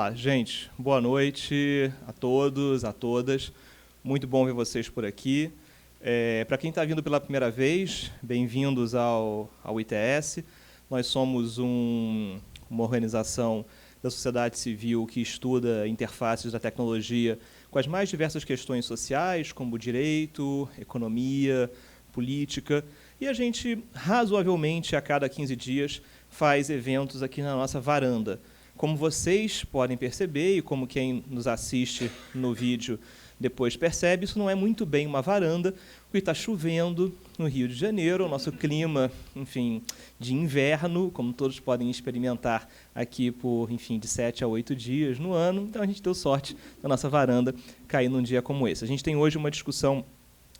lá, gente, boa noite a todos, a todas. Muito bom ver vocês por aqui. Para quem está vindo pela primeira vez, bem-vindos ao ITS. Nós somos uma organização da sociedade civil que estuda interfaces da tecnologia com as mais diversas questões sociais, como direito, economia, política. E a gente, razoavelmente, a cada 15 dias, faz eventos aqui na nossa varanda. Como vocês podem perceber, e como quem nos assiste no vídeo depois percebe, isso não é muito bem uma varanda, porque está chovendo no Rio de Janeiro, o nosso clima, enfim, de inverno, como todos podem experimentar aqui por, enfim, de 7 a 8 dias no ano. Então, a gente deu sorte da nossa varanda cair num dia como esse. A gente tem hoje uma discussão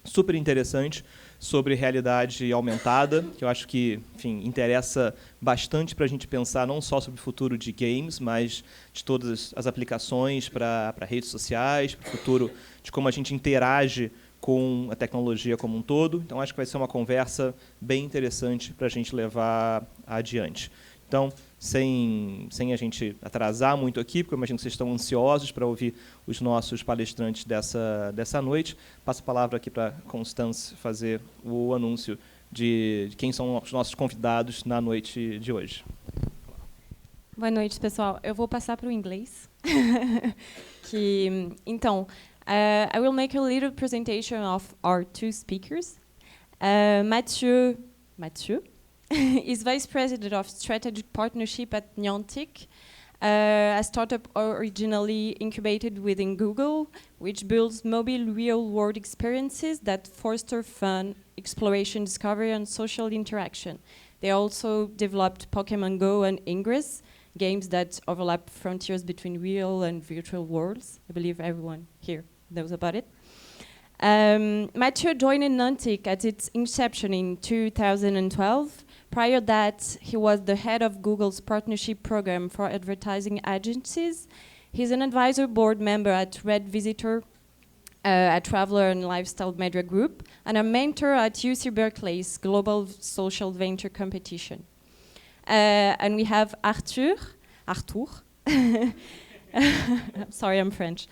super interessante sobre realidade aumentada, que eu acho que, enfim, interessa bastante para a gente pensar não só sobre o futuro de games, mas de todas as aplicações para redes sociais, para o futuro de como a gente interage com a tecnologia como um todo. Então, acho que vai ser uma conversa bem interessante para a gente levar adiante. Então, sem a gente atrasar muito aqui, porque eu imagino que vocês estão ansiosos para ouvir os nossos palestrantes dessa noite, passo a palavra aqui para Constance fazer o anúncio de quem são os nossos convidados na noite de hoje. Boa noite, pessoal. Eu vou passar para o inglês. Então, I will make a little presentation of our two speakers. Mathieu is Vice President of Strategic Partnership at Niantic, a startup originally incubated within Google, which builds mobile real-world experiences that foster fun, exploration, discovery, and social interaction. They also developed Pokémon GO and Ingress, games that overlap frontiers between real and virtual worlds. I believe everyone here knows about it. Mathieu joined Niantic at its inception in 2012. Prior to that, he was the head of Google's partnership program for advertising agencies. He's an advisor board member at Red Visitor, a traveler and lifestyle media group, and a mentor at UC Berkeley's global social venture competition. And we have Arthur. Sorry, I'm French.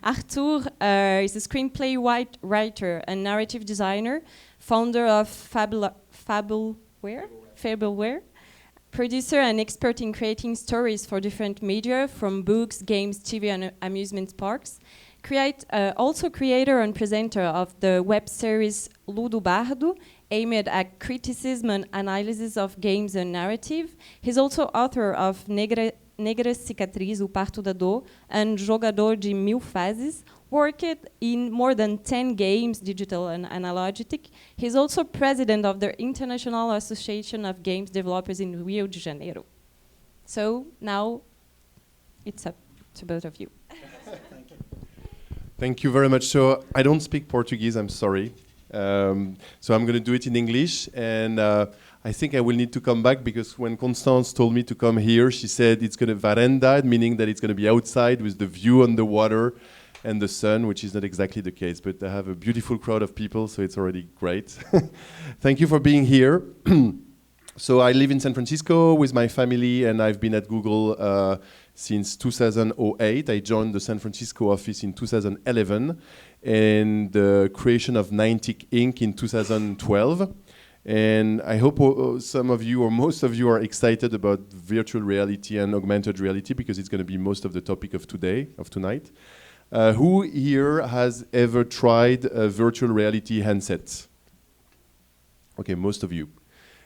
Arthur is a screenplay writer and narrative designer, founder of Fableware, producer and expert in creating stories for different media, from books, games, TV, and amusement parks. Also creator and presenter of the web series Ludo Bardo, aimed at criticism and analysis of games and narrative. He's also author of Negra Cicatriz, O Parto da Dor, and Jogador de Mil Fases, worked in more than 10 games, digital and analogic. He's also president of the International Association of Games Developers in Rio de Janeiro. So now it's up to both of you. Thank you. Thank you very much. So I don't speak Portuguese, I'm sorry. So I'm going to do it in English, and I think I will need to come back because when Constance told me to come here, she said it's going to varanda, meaning that it's going to be outside with the view on the water and the sun, which is not exactly the case, but I have a beautiful crowd of people, so it's already great. Thank you for being here. So I live in San Francisco with my family, and I've been at Google since 2008. I joined the San Francisco office in 2011, and the creation of Niantic Inc. in 2012. And I hope some of you or most of you are excited about virtual reality and augmented reality, because it's going to be most of the topic of tonight. Who here has ever tried a virtual reality handset? Okay, most of you.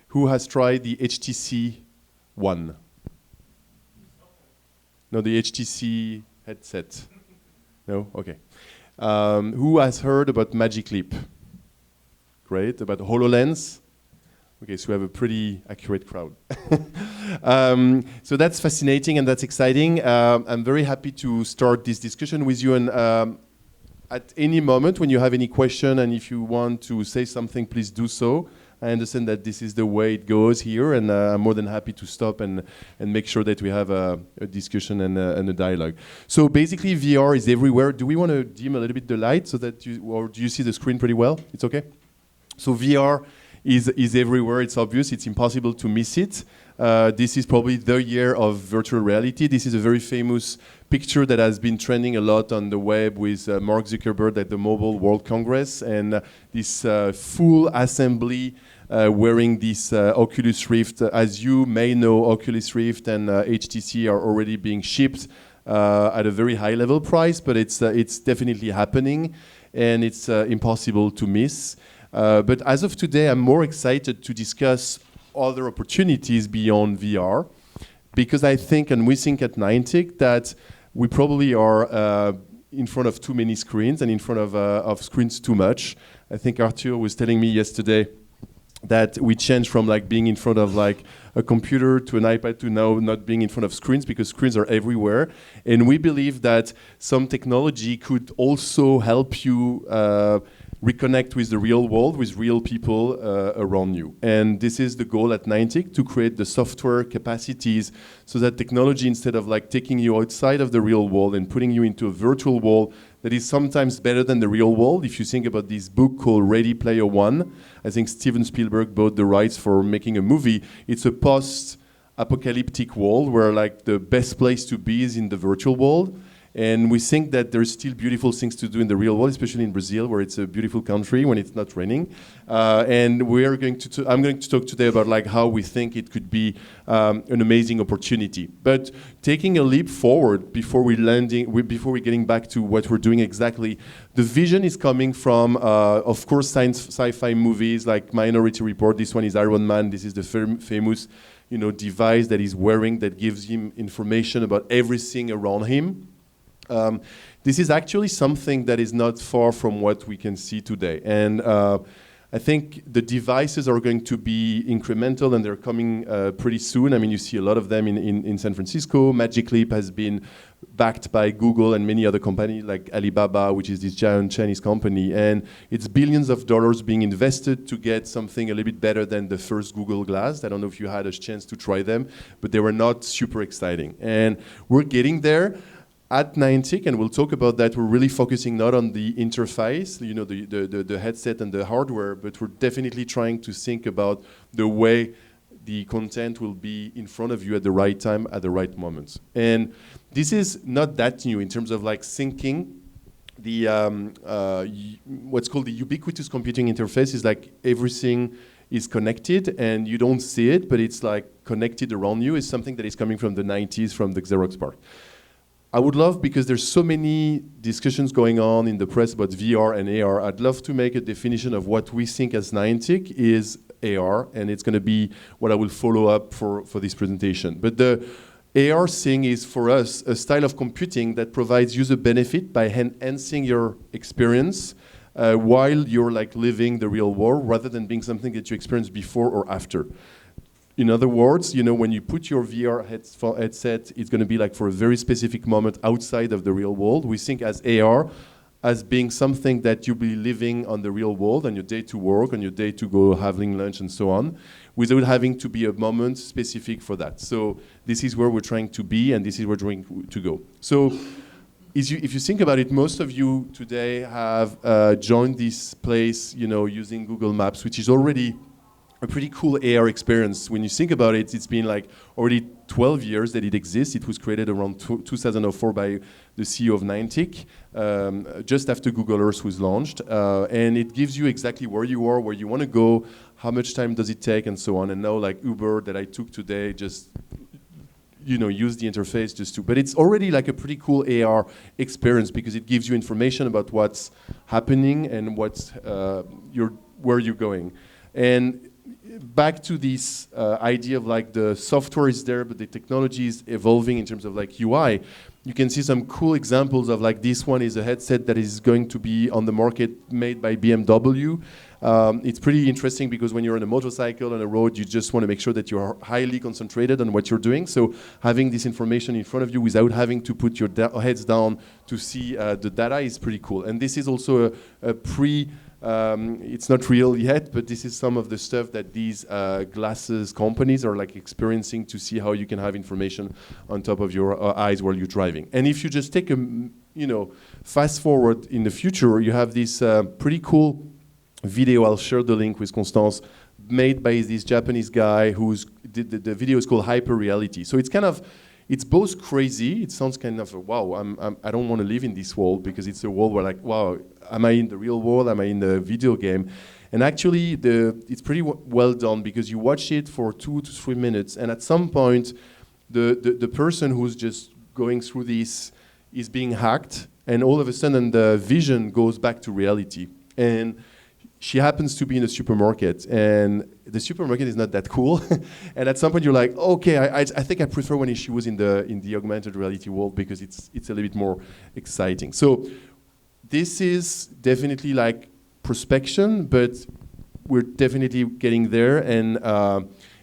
Who has tried the HTC One? No, the HTC headset. No? Okay. Who has heard about Magic Leap? Great. About HoloLens? Okay, so we have a pretty accurate crowd. So that's fascinating and that's exciting. I'm very happy to start this discussion with you. And at any moment when you have any question and if you want to say something, please do so. I understand that this is the way it goes here, and I'm more than happy to stop and make sure that we have a discussion and a dialogue. So basically, VR is everywhere. Do we want to dim a little bit the light so that or do you see the screen pretty well? It's okay? So VR is everywhere. It's obvious. It's impossible to miss it. This is probably the year of virtual reality. This is a very famous picture that has been trending a lot on the web with Mark Zuckerberg at the Mobile World Congress, and this full assembly wearing this Oculus Rift. As you may know, Oculus Rift and HTC are already being shipped at a very high level price, but it's definitely happening, and it's impossible to miss. But as of today, I'm more excited to discuss other opportunities beyond VR, because I think, and we think at Niantic, that we probably are in front of too many screens and in front of screens too much. I think Arthur was telling me yesterday that we changed from like being in front of like a computer to an iPad to now not being in front of screens, because screens are everywhere. And we believe that some technology could also help you reconnect with the real world, with real people around you. And this is the goal at Niantic, to create the software capacities so that technology, instead of like taking you outside of the real world and putting you into a virtual world that is sometimes better than the real world. If you think about this book called Ready Player One, I think Steven Spielberg bought the rights for making a movie. It's a post-apocalyptic world where like the best place to be is in the virtual world. And we think that there's still beautiful things to do in the real world, especially in Brazil, where it's a beautiful country when it's not raining. And I'm going to talk today about like how we think it could be an amazing opportunity. But taking a leap forward before before we're getting back to what we're doing exactly, the vision is coming from, of course, sci-fi movies like Minority Report. This one is Iron Man. This is the famous, device that he's wearing that gives him information about everything around him. This is actually something that is not far from what we can see today. And I think the devices are going to be incremental, and they're coming pretty soon. I mean, you see a lot of them in San Francisco. Magic Leap has been backed by Google and many other companies like Alibaba, which is this giant Chinese company. And it's billions of dollars being invested to get something a little bit better than the first Google Glass. I don't know if you had a chance to try them, but they were not super exciting. And we're getting there. At Niantic, and we'll talk about that, we're really focusing not on the interface, the headset and the hardware, but we're definitely trying to think about the way the content will be in front of you at the right time, at the right moments. And this is not that new in terms of like syncing. The what's called the ubiquitous computing interface is like everything is connected and you don't see it, but it's like connected around you. Is something that is coming from the 90s, from the Xerox PARC. I would love, because there's so many discussions going on in the press about VR and AR, I'd love to make a definition of what we think as Niantic is AR, and it's going to be what I will follow up for this presentation. But the AR thing is, for us, a style of computing that provides user benefit by enhancing your experience while you're like living the real world, rather than being something that you experience before or after. In other words, when you put your VR headset, it's going to be like for a very specific moment outside of the real world. We think as AR as being something that you'll be living on the real world, on your day to work, on your day to go having lunch and so on, without having to be a moment specific for that. So this is where we're trying to be, and this is where we're trying to go. So if you think about it, most of you today have joined this place, using Google Maps, which is already a pretty cool AR experience. When you think about it, it's been like already 12 years that it exists. It was created around 2004 by the CEO of Niantic, just after Google Earth was launched. And it gives you exactly where you are, where you want to go, how much time does it take, and so on. And now like Uber that I took today, just use the interface just to, but it's already like a pretty cool AR experience, because it gives you information about what's happening and where you're going. And back to this idea of like the software is there, but the technology is evolving in terms of like UI. You can see some cool examples of like this one is a headset that is going to be on the market made by BMW. It's pretty interesting because when you're on a motorcycle on a road, you just want to make sure that you're highly concentrated on what you're doing. So having this information in front of you without having to put your heads down to see the data is pretty cool. And this is also a it's not real yet, but this is some of the stuff that these glasses companies are like experiencing to see how you can have information on top of your eyes while you're driving. And if you just take a, fast forward in the future, you have this pretty cool video. I'll share the link with Constance, made by this Japanese guy who's the video is called Hyper Reality. So it's both crazy. It sounds kind of wow. I don't want to live in this world because it's a world where like wow, am I in the real world? Am I in the video game? And actually, it's pretty well done because you watch it for 2 to 3 minutes, and at some point, the person who's just going through this is being hacked, and all of a sudden the vision goes back to reality. And she happens to be in a supermarket, and the supermarket is not that cool. And at some point you're like, okay, I think I prefer when she was in the augmented reality world because it's a little bit more exciting. So this is definitely like prospection, but we're definitely getting there. And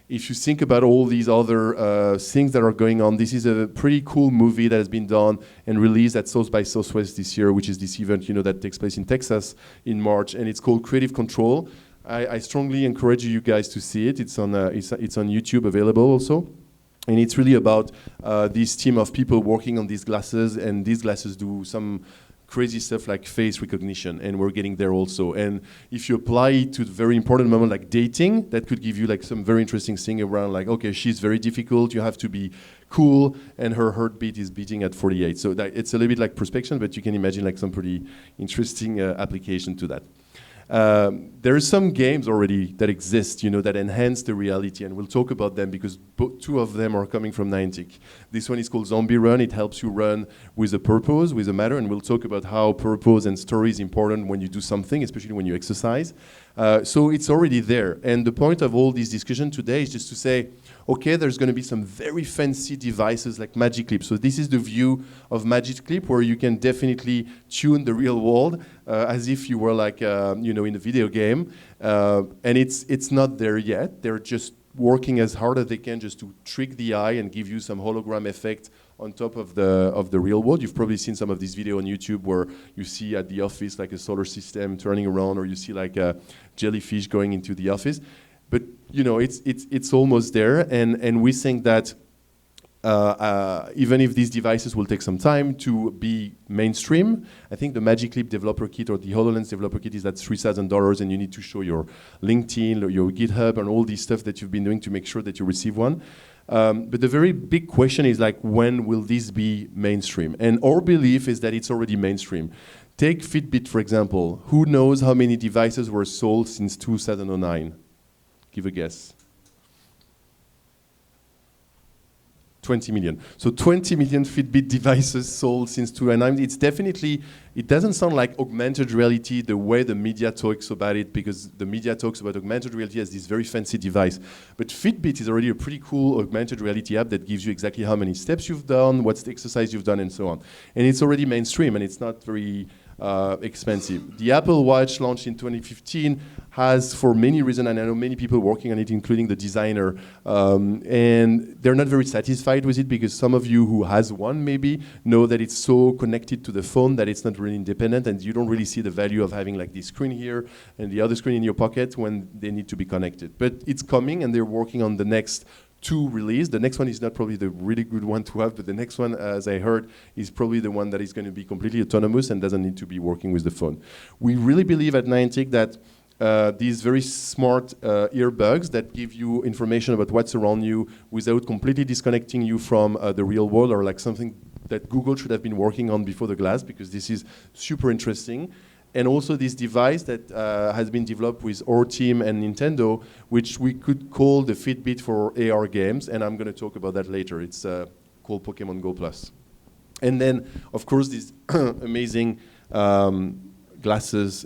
if you think about all these other things that are going on, this is a pretty cool movie that has been done and released at South by Southwest this year, which is this event, that takes place in Texas in March, and it's called Creative Control. I strongly encourage you guys to see it. It's on YouTube available also. And it's really about this team of people working on these glasses, and these glasses do some crazy stuff like face recognition, and we're getting there also. And if you apply it to the very important moment like dating, that could give you like some very interesting thing around like, okay, she's very difficult, you have to be cool, and her heartbeat is beating at 48. So that it's a little bit like prospection, but you can imagine like some pretty interesting application to that. There are some games already that exist, that enhance the reality, and we'll talk about them because two of them are coming from Niantic. This one is called Zombie Run. It helps you run with a purpose, with a matter, and we'll talk about how purpose and story is important when you do something, especially when you exercise. So it's already there. And the point of all this discussion today is just to say, okay, there's going to be some very fancy devices like Magic Clip. So this is the view of Magic Clip where you can definitely tune the real world as if you were like, in a video game. And it's not there yet. They're just working as hard as they can just to trick the eye and give you some hologram effect on top of the real world. You've probably seen some of this video on YouTube where you see at the office like a solar system turning around, or you see like a jellyfish going into the office. But it's almost there, and we think that even if these devices will take some time to be mainstream, I think the Magic Leap developer kit or the HoloLens developer kit is at $3,000, and you need to show your LinkedIn or your GitHub and all this stuff that you've been doing to make sure that you receive one. But the very big question is like, when will this be mainstream? And our belief is that it's already mainstream. Take Fitbit, for example. Who knows how many devices were sold since 2009? Give a guess. 20 million. So 20 million Fitbit devices sold since 2009. It's definitely, it doesn't sound like augmented reality the way the media talks about it, because the media talks about augmented reality as this very fancy device. But Fitbit is already a pretty cool augmented reality app that gives you exactly how many steps you've done, what's the exercise you've done, and so on. And it's already mainstream, and it's not very expensive. The Apple Watch launched in 2015 has, for many reasons, and I know many people working on it, including the designer, and they're not very satisfied with it because some of you who has one maybe know that it's so connected to the phone that it's not really independent, and you don't really see the value of having like this screen here and the other screen in your pocket when they need to be connected. But it's coming, and they're working on the next 2 release. The next one is not probably the really good one to have, but the next one, as I heard, is probably the one that is going to be completely autonomous and doesn't need to be working with the phone. We really believe at Niantic that these very smart earbuds that give you information about what's around you without completely disconnecting you from the real world, or like something that Google should have been working on before the glass, because this is super interesting. And also this device that has been developed with our team and Nintendo, which we could call the Fitbit for AR games, and I'm going to talk about that later. It's called Pokémon GO+. And then, of course, these amazing glasses.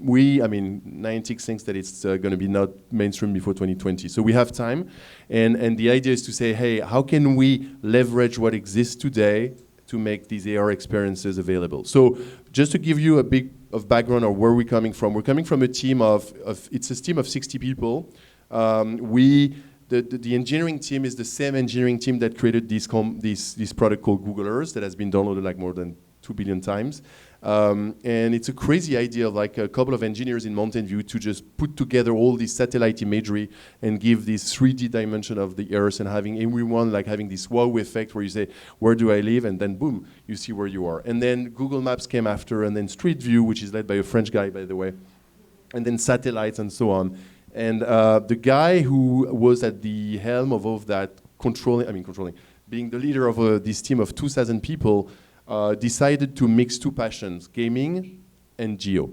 Niantic thinks that it's going to be not mainstream before 2020. So we have time, and the idea is to say, hey, how can we leverage what exists today to make these AR experiences available? So just to give you a bit of background of where we're coming from a team it's a team of 60 people. The engineering team is the same engineering team that created this product called Google Earth that has been downloaded like more than 2 billion times. And it's a crazy idea of like a couple of engineers in Mountain View to just put together all this satellite imagery and give this 3D dimension of the Earth, and having everyone like having this wow effect where you say, where do I live? And then boom, you see where you are. And then Google Maps came after, and then Street View, which is led by a French guy, by the way, and then satellites and so on. And the guy who was at the helm of all of that, being the leader of this team of 2,000 people, decided to mix two passions, gaming and geo.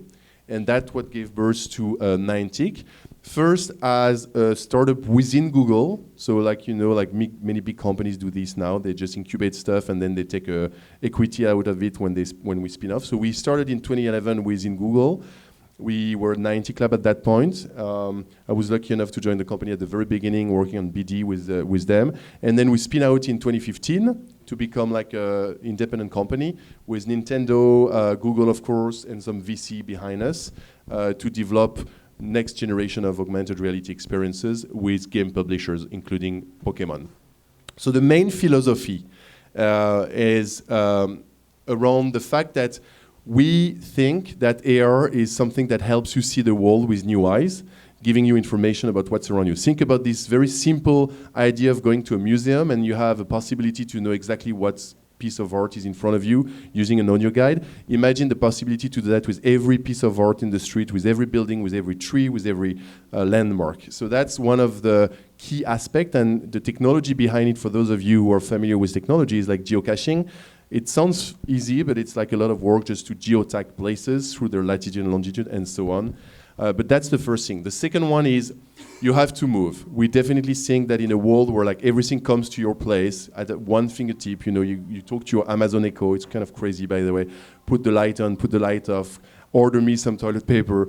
And that's what gave birth to Niantic. First, as a startup within Google, so like many big companies do this now, they just incubate stuff and then they take equity out of it when we spin off. So we started in 2011 within Google. We were Niantic Labs at that point. I was lucky enough to join the company at the very beginning, working on BD with them. And then we spin out in 2015 to become like an independent company with Nintendo, Google, of course, and some VC behind us to develop next generation of augmented reality experiences with game publishers, including Pokémon. So the main philosophy is around the fact that we think that AR is something that helps you see the world with new eyes, giving you information about what's around you. Think about this very simple idea of going to a museum and you have a possibility to know exactly what piece of art is in front of you using an audio guide. Imagine the possibility to do that with every piece of art in the street, with every building, with every tree, with every landmark. So that's one of the key aspects, and the technology behind it, for those of you who are familiar with technology, is like geocaching. It sounds easy, but it's like a lot of work just to geotag places through their latitude and longitude and so on. But that's the first thing. The second one is you have to move. We definitely think that in a world where like everything comes to your place at one fingertip, you talk to your Amazon Echo, it's kind of crazy, by the way. Put the light on, put the light off, order me some toilet paper,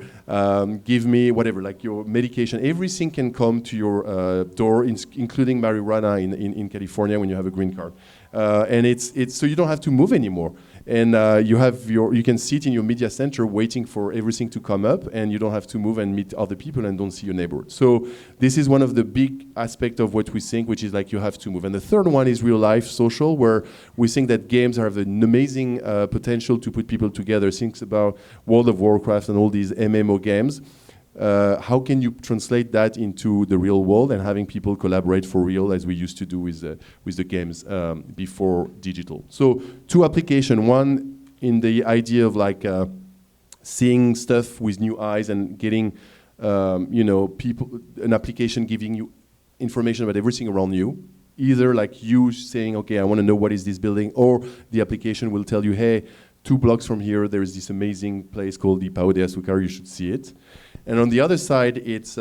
give me whatever, like your medication. Everything can come to your door, including marijuana in California when you have a green card. And it's so you don't have to move anymore. And you can sit in your media center waiting for everything to come up, and you don't have to move and meet other people and don't see your neighbor. So this is one of the big aspects of what we think, which is like you have to move. And the third one is real life social, where we think that games have an amazing potential to put people together. Think about World of Warcraft and all these MMO games. How can you translate that into the real world and having people collaborate for real, as we used to do with the games before digital? So two applications, one in the idea of like seeing stuff with new eyes and getting an application giving you information about everything around you, either like you saying, okay, I want to know what is this building, or the application will tell you, hey, 2 blocks from here there is this amazing place called the Pao de Azucar, you should see it. And on the other side, it's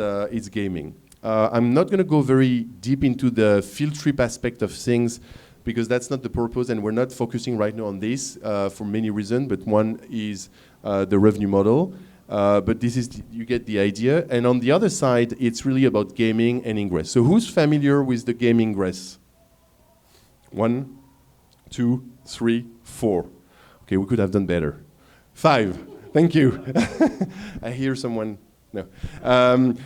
gaming. I'm not going to go very deep into the field trip aspect of things, because that's not the purpose, and we're not focusing right now on this for many reasons, but one is the revenue model. But this is, you get the idea. And on the other side, it's really about gaming and Ingress. So who's familiar with the game Ingress? 1, 2, 3, 4. Okay, we could have done better. 5. Thank you. I hear someone. No.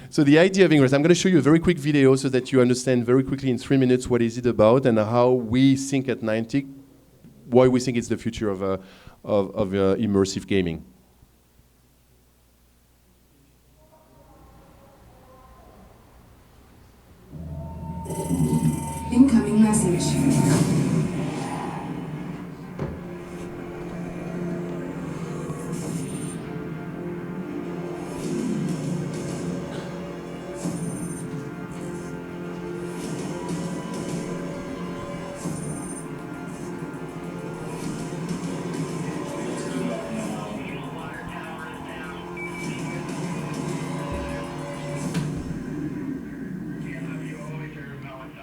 So the idea of Ingress, I'm going to show you a very quick video so that you understand very quickly in 3 minutes what is it about and how we think at Niantic, why we think it's the future of immersive gaming. Incoming message.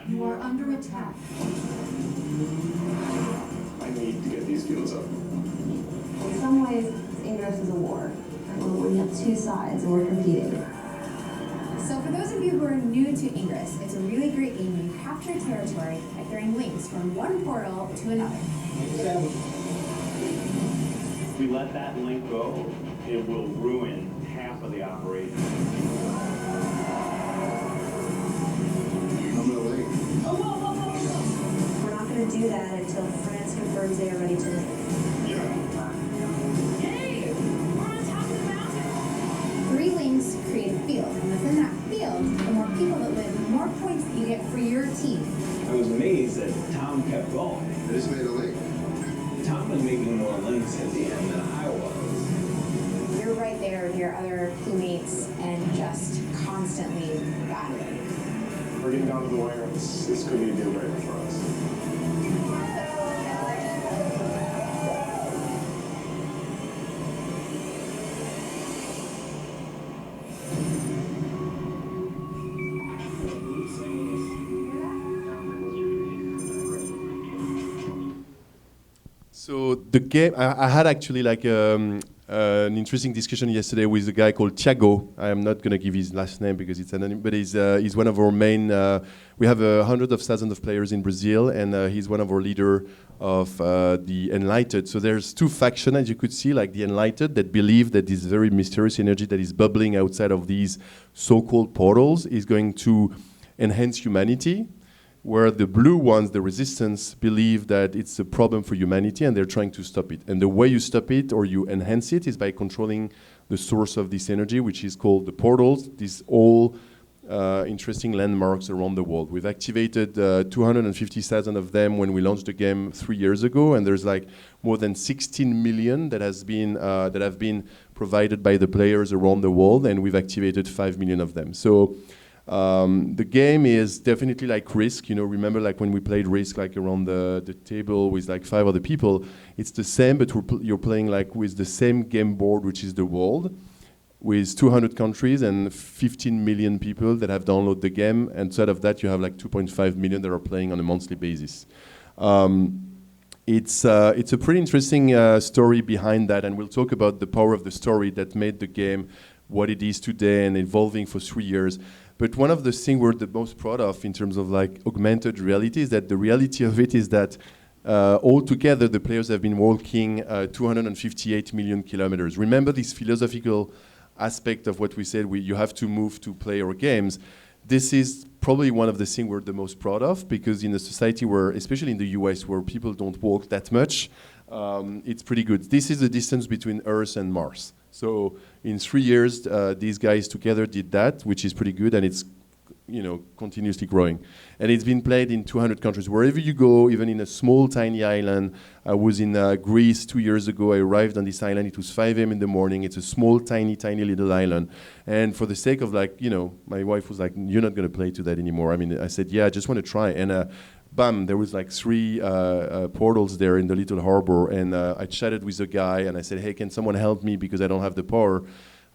You are under attack. I need to get these fields up. In some ways, Ingress is a war, where we have two sides and we're competing. So for those of you who are new to Ingress, it's a really great game where you capture territory by throwing links from one portal to another. If we let that link go, it will ruin half of the operation. We're not going to do that until France confirms they are ready to leave. Hey, we're on top of the mountain. 3 links create a field, and within that field, the more people that live, the more points that you get for your team. I was amazed that Tom kept going. This made a link. Tom was making more links at the end than I was. You're right there with your other teammates and just constantly battling? We're getting down to the wire. This could be a deal breaker for us. So the game, I had actually like an interesting discussion yesterday with a guy called Thiago. I am not going to give his last name because it's anonymous, but he's one of our main. We have hundreds of thousands of players in Brazil, and he's one of our leader of the Enlightened. So there's two factions, as you could see, like the Enlightened that believe that this very mysterious energy that is bubbling outside of these so-called portals is going to enhance humanity, where the blue ones, the resistance, believe that it's a problem for humanity and they're trying to stop it. And the way you stop it or you enhance it is by controlling the source of this energy, which is called the portals, these all interesting landmarks around the world. We've activated 250,000 of them when we launched the game 3 years ago, and there's like more than 16 million that have been provided by the players around the world, and we've activated 5 million of them. So the game is definitely like Risk. You know, remember like when we played Risk like around the table with like 5 other people, it's the same, but you're playing like with the same game board, which is the world, with 200 countries and 15 million people that have downloaded the game. And outside of that, you have like 2.5 million that are playing on a monthly basis. It's a pretty interesting story behind that, and we'll talk about the power of the story that made the game what it is today and evolving for 3 years. But one of the things we're the most proud of in terms of like augmented reality is that the reality of it is that altogether the players have been walking 258 million kilometers. Remember this philosophical aspect of what we said, you have to move to play our games. This is probably one of the things we're the most proud of, because in a society where, especially in the US, where people don't walk that much, it's pretty good. This is the distance between Earth and Mars. So in 3 years, these guys together did that, which is pretty good, and it's continuously growing. And it's been played in 200 countries. Wherever you go, even in a small, tiny island. I was in Greece 2 years ago. I arrived on this island. It was 5 a.m. in the morning. It's a small, tiny little island. And for the sake of my wife was like, "You're not going to play to that anymore." I mean, I said, "Yeah, I just want to try." And bam, there was like 3 portals there in the little harbor. And I chatted with a guy and I said, "Hey, can someone help me because I don't have the power?"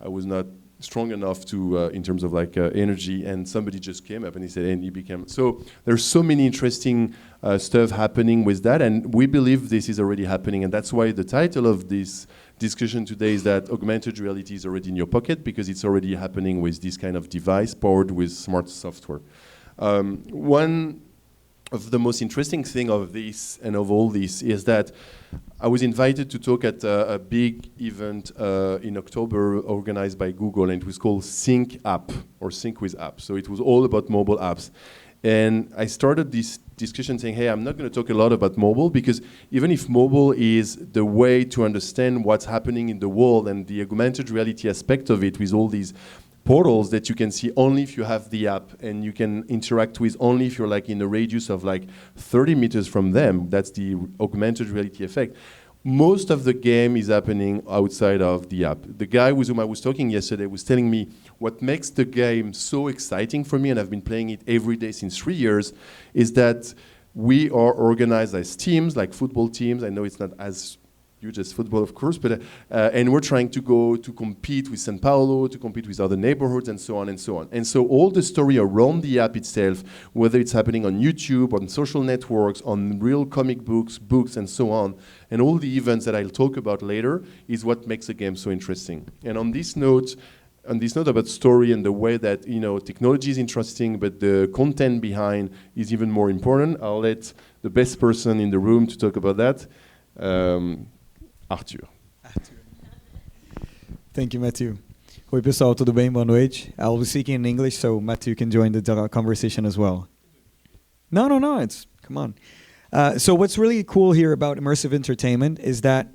I was not strong enough to, in terms of like energy, and somebody just came up and he said, and he became. So there's so many interesting stuff happening with that, and we believe this is already happening, and that's why the title of this discussion today is that augmented reality is already in your pocket, because it's already happening with this kind of device powered with smart software. One of the most interesting thing of this and of all this is that I was invited to talk at a big event in October organized by Google, and it was called Sync App, or Sync with App. So it was all about mobile apps. And I started this discussion saying, hey, I'm not going to talk a lot about mobile, because even if mobile is the way to understand what's happening in the world and the augmented reality aspect of it with all these portals that you can see only if you have the app, and you can interact with only if you're like in a radius of like 30 meters from them. That's the augmented reality effect. Most of the game is happening outside of the app. The guy with whom I was talking yesterday was telling me what makes the game so exciting for me, and I've been playing it every day since 3 years, is that we are organized as teams, like football teams. I know it's not as huge as football, of course, but and we're trying to go to compete with São Paulo, to compete with other neighborhoods, and so on and so on. And so all the story around the app itself, whether it's happening on YouTube, on social networks, on real comic books, and so on, and all the events that I'll talk about later, is what makes the game so interesting. And on this note about story and the way that technology is interesting, but the content behind is even more important, I'll let the best person in the room to talk about that. Arthur. Thank you, Mathieu. Oi, pessoal, tudo bem? Boa noite. I'll be speaking in English, so Mathieu can join the conversation as well. No, come on. So what's really cool here about immersive entertainment is that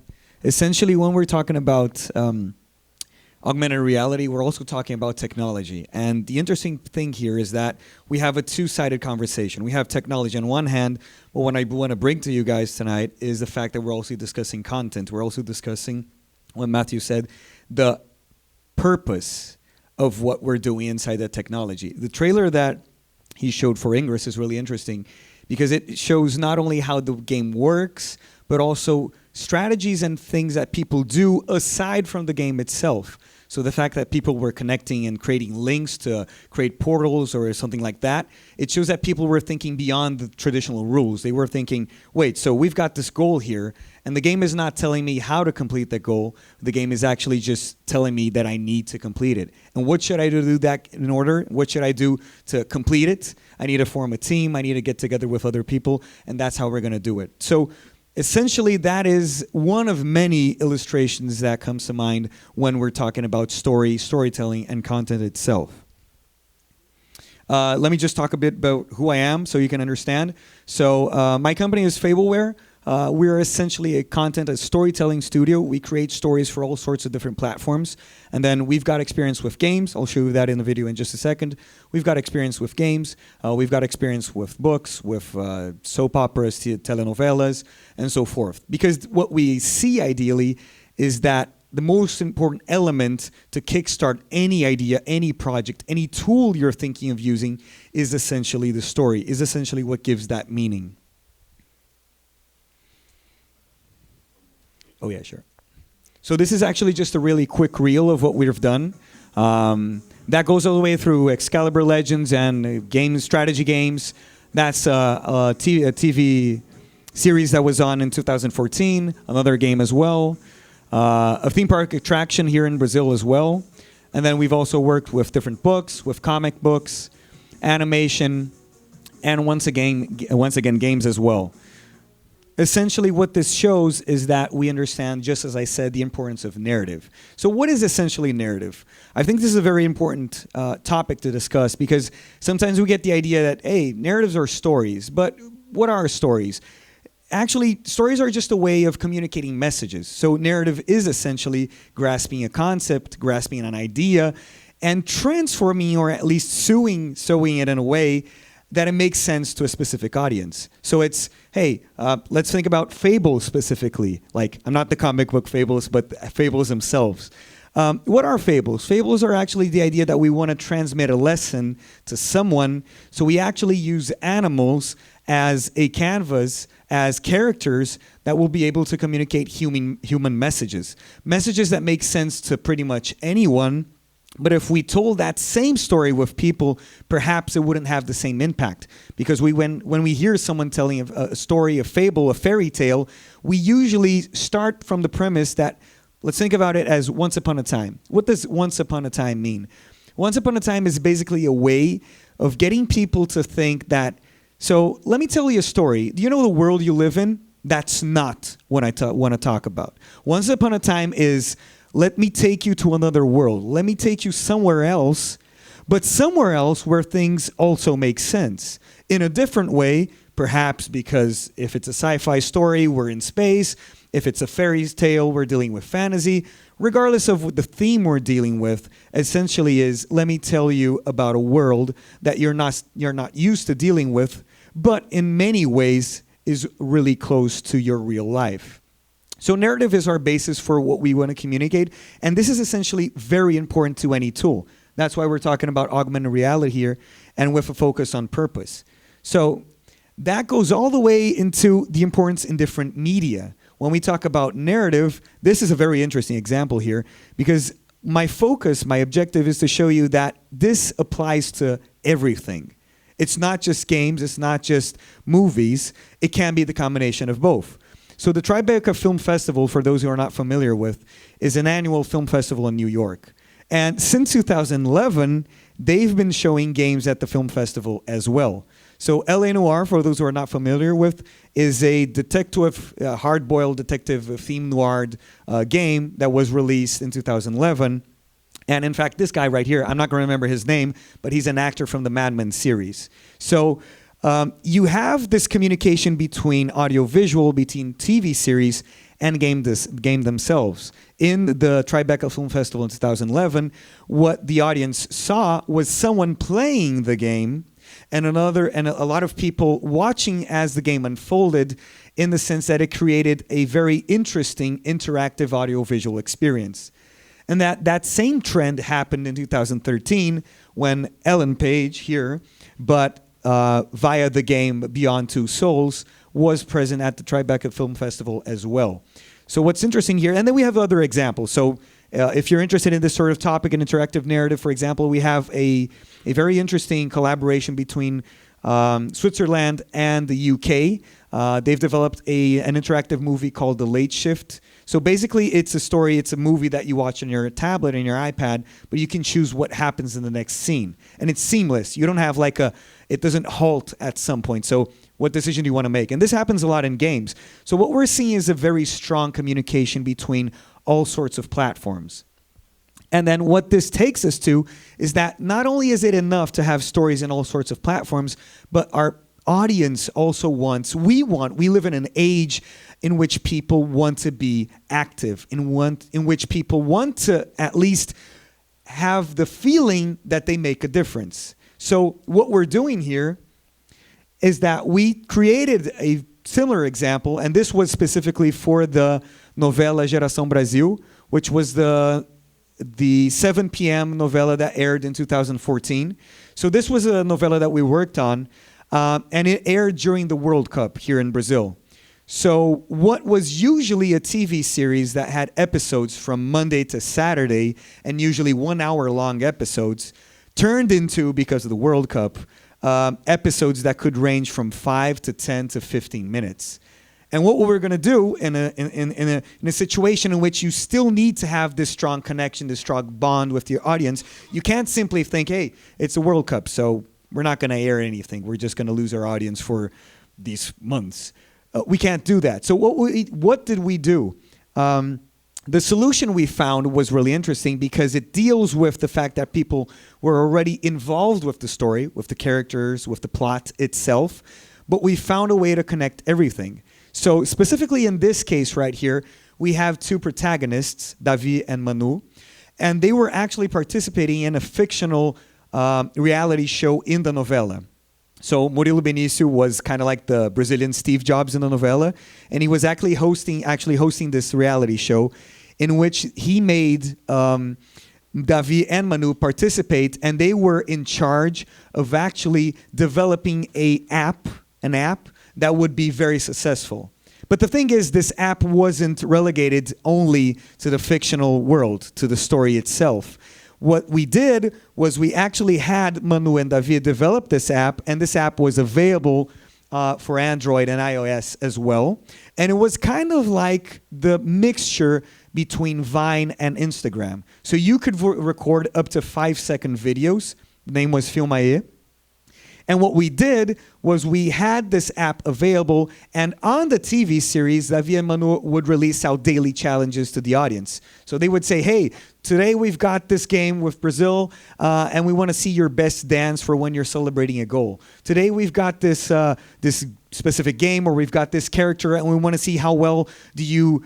essentially when we're talking about augmented reality, we're also talking about technology. And the interesting thing here is that we have a two-sided conversation. We have technology on one hand, but what I want to bring to you guys tonight is the fact that we're also discussing content. We're also discussing, what Mathieu said, the purpose of what we're doing inside that technology. The trailer that he showed for Ingress is really interesting because it shows not only how the game works, but also strategies and things that people do aside from the game itself. So the fact that people were connecting and creating links to create portals or something like that, it shows that people were thinking beyond the traditional rules. They were thinking, wait, so we've got this goal here, and the game is not telling me how to complete that goal. The game is actually just telling me that I need to complete it. And what should I do to do that in order? What should I do to complete it? I need to form a team. I need to get together with other people, and that's how we're going to do it. So essentially, that is one of many illustrations that comes to mind when we're talking about storytelling, and content itself. Let me just talk a bit about who I am so you can understand. So my company is Fableware. We're essentially a storytelling studio. We create stories for all sorts of different platforms. And then we've got experience with games. I'll show you that in the video in just a second. We've got experience with games. We've got experience with books, with soap operas, telenovelas, and so forth. Because what we see ideally is that the most important element to kickstart any idea, any project, any tool you're thinking of using is essentially the story, is essentially what gives that meaning. Oh yeah, sure. So this is actually just a really quick reel of what we've done. That goes all the way through Excalibur Legends and strategy games. That's a TV series that was on in 2014, another game as well. A theme park attraction here in Brazil as well. And then we've also worked with different books, with comic books, animation, and once again games as well. Essentially, what this shows is that we understand, just as I said, the importance of narrative. So what is essentially narrative? I think this is a very important topic to discuss because sometimes we get the idea that, hey, narratives are stories. But what are stories? Actually, stories are just a way of communicating messages. So narrative is essentially grasping a concept, grasping an idea, and transforming or at least sewing it in a way that it makes sense to a specific audience. So it's, hey, let's think about fables specifically. Like, I'm not the comic book fables, but fables themselves. What are fables? Fables are actually the idea that we want to transmit a lesson to someone, so we actually use animals as a canvas, as characters that will be able to communicate human messages. Messages that make sense to pretty much anyone. But if we told that same story with people, perhaps it wouldn't have the same impact. Because when we hear someone telling a story, a fable, a fairy tale, we usually start from the premise that, let's think about it as once upon a time. What does once upon a time mean? Once upon a time is basically a way of getting people to think that, so let me tell you a story. Do you know the world you live in? That's not what I want to talk about. Once upon a time is, let me take you to another world. Let me take you somewhere else, but somewhere else where things also make sense. In a different way, perhaps because if it's a sci-fi story, we're in space. If it's a fairy tale, we're dealing with fantasy. Regardless of what the theme we're dealing with, essentially is, let me tell you about a world that you're not used to dealing with, but in many ways is really close to your real life. So narrative is our basis for what we want to communicate, and this is essentially very important to any tool. That's why we're talking about augmented reality here, and with a focus on purpose. So that goes all the way into the importance in different media. When we talk about narrative, this is a very interesting example here, because my objective is to show you that this applies to everything. It's not just games, it's not just movies, it can be the combination of both. So the Tribeca Film Festival, for those who are not familiar with, is an annual film festival in New York. And since 2011, they've been showing games at the film festival as well. So L.A. Noire, for those who are not familiar with, is a hard-boiled detective theme noir game that was released in 2011. And in fact, this guy right here, I'm not going to remember his name, but he's an actor from the Mad Men series. So you have this communication between audiovisual, between TV series, and game themselves. In the Tribeca Film Festival in 2011, what the audience saw was someone playing the game and a lot of people watching as the game unfolded, in the sense that it created a very interesting interactive audiovisual experience. And that same trend happened in 2013 when Ellen Page here, but via the game Beyond Two Souls, was present at the Tribeca Film Festival as well. So what's interesting here, and then we have other examples. So if you're interested in this sort of topic and interactive narrative, for example, we have a very interesting collaboration between Switzerland and the UK. They've developed an interactive movie called The Late Shift. So basically, it's a movie that you watch on your tablet and your iPad, but you can choose what happens in the next scene. And it's seamless. You don't have it doesn't halt at some point. So what decision do you want to make? And this happens a lot in games. So what we're seeing is a very strong communication between all sorts of platforms. And then what this takes us to is that not only is it enough to have stories in all sorts of platforms, but our audience also we live in an age in which people want to be active, in which people want to at least have the feeling that they make a difference. So what we're doing here is that we created a similar example, and this was specifically for the novela Geração Brasil, which was the 7 p.m. novella that aired in 2014. So this was a novella that we worked on, and it aired during the World Cup here in Brazil. So what was usually a TV series that had episodes from Monday to Saturday, and usually 1 hour long episodes, turned into, because of the World Cup, episodes that could range from 5 to 10 to 15 minutes. And what we're going to do in a situation in which you still need to have this strong connection, this strong bond with your audience, you can't simply think, hey, it's a World Cup, so we're not going to air anything. We're just going to lose our audience for these months. We can't do that. So what did we do? The solution we found was really interesting because it deals with the fact that people were already involved with the story, with the characters, with the plot itself, but we found a way to connect everything. So specifically in this case right here, we have two protagonists, Davi and Manu, and they were actually participating in a fictional reality show in the novella. So Murilo Benício was kind of like the Brazilian Steve Jobs in the novella, and he was actually hosting this reality show in which he made Davi and Manu participate, and they were in charge of actually developing an app that would be very successful. But the thing is, this app wasn't relegated only to the fictional world, to the story itself. What we did was we actually had Manu and Davi develop this app, and this app was available for Android and iOS as well. And it was kind of like the mixture between Vine and Instagram. So you could record up to 5-second videos. The name was Filmae. And what we did was we had this app available, and on the TV series, Davi and Manu would release out daily challenges to the audience. So they would say, hey, today we've got this game with Brazil, and we want to see your best dance for when you're celebrating a goal. Today we've got this specific game, or we've got this character, and we want to see how well do you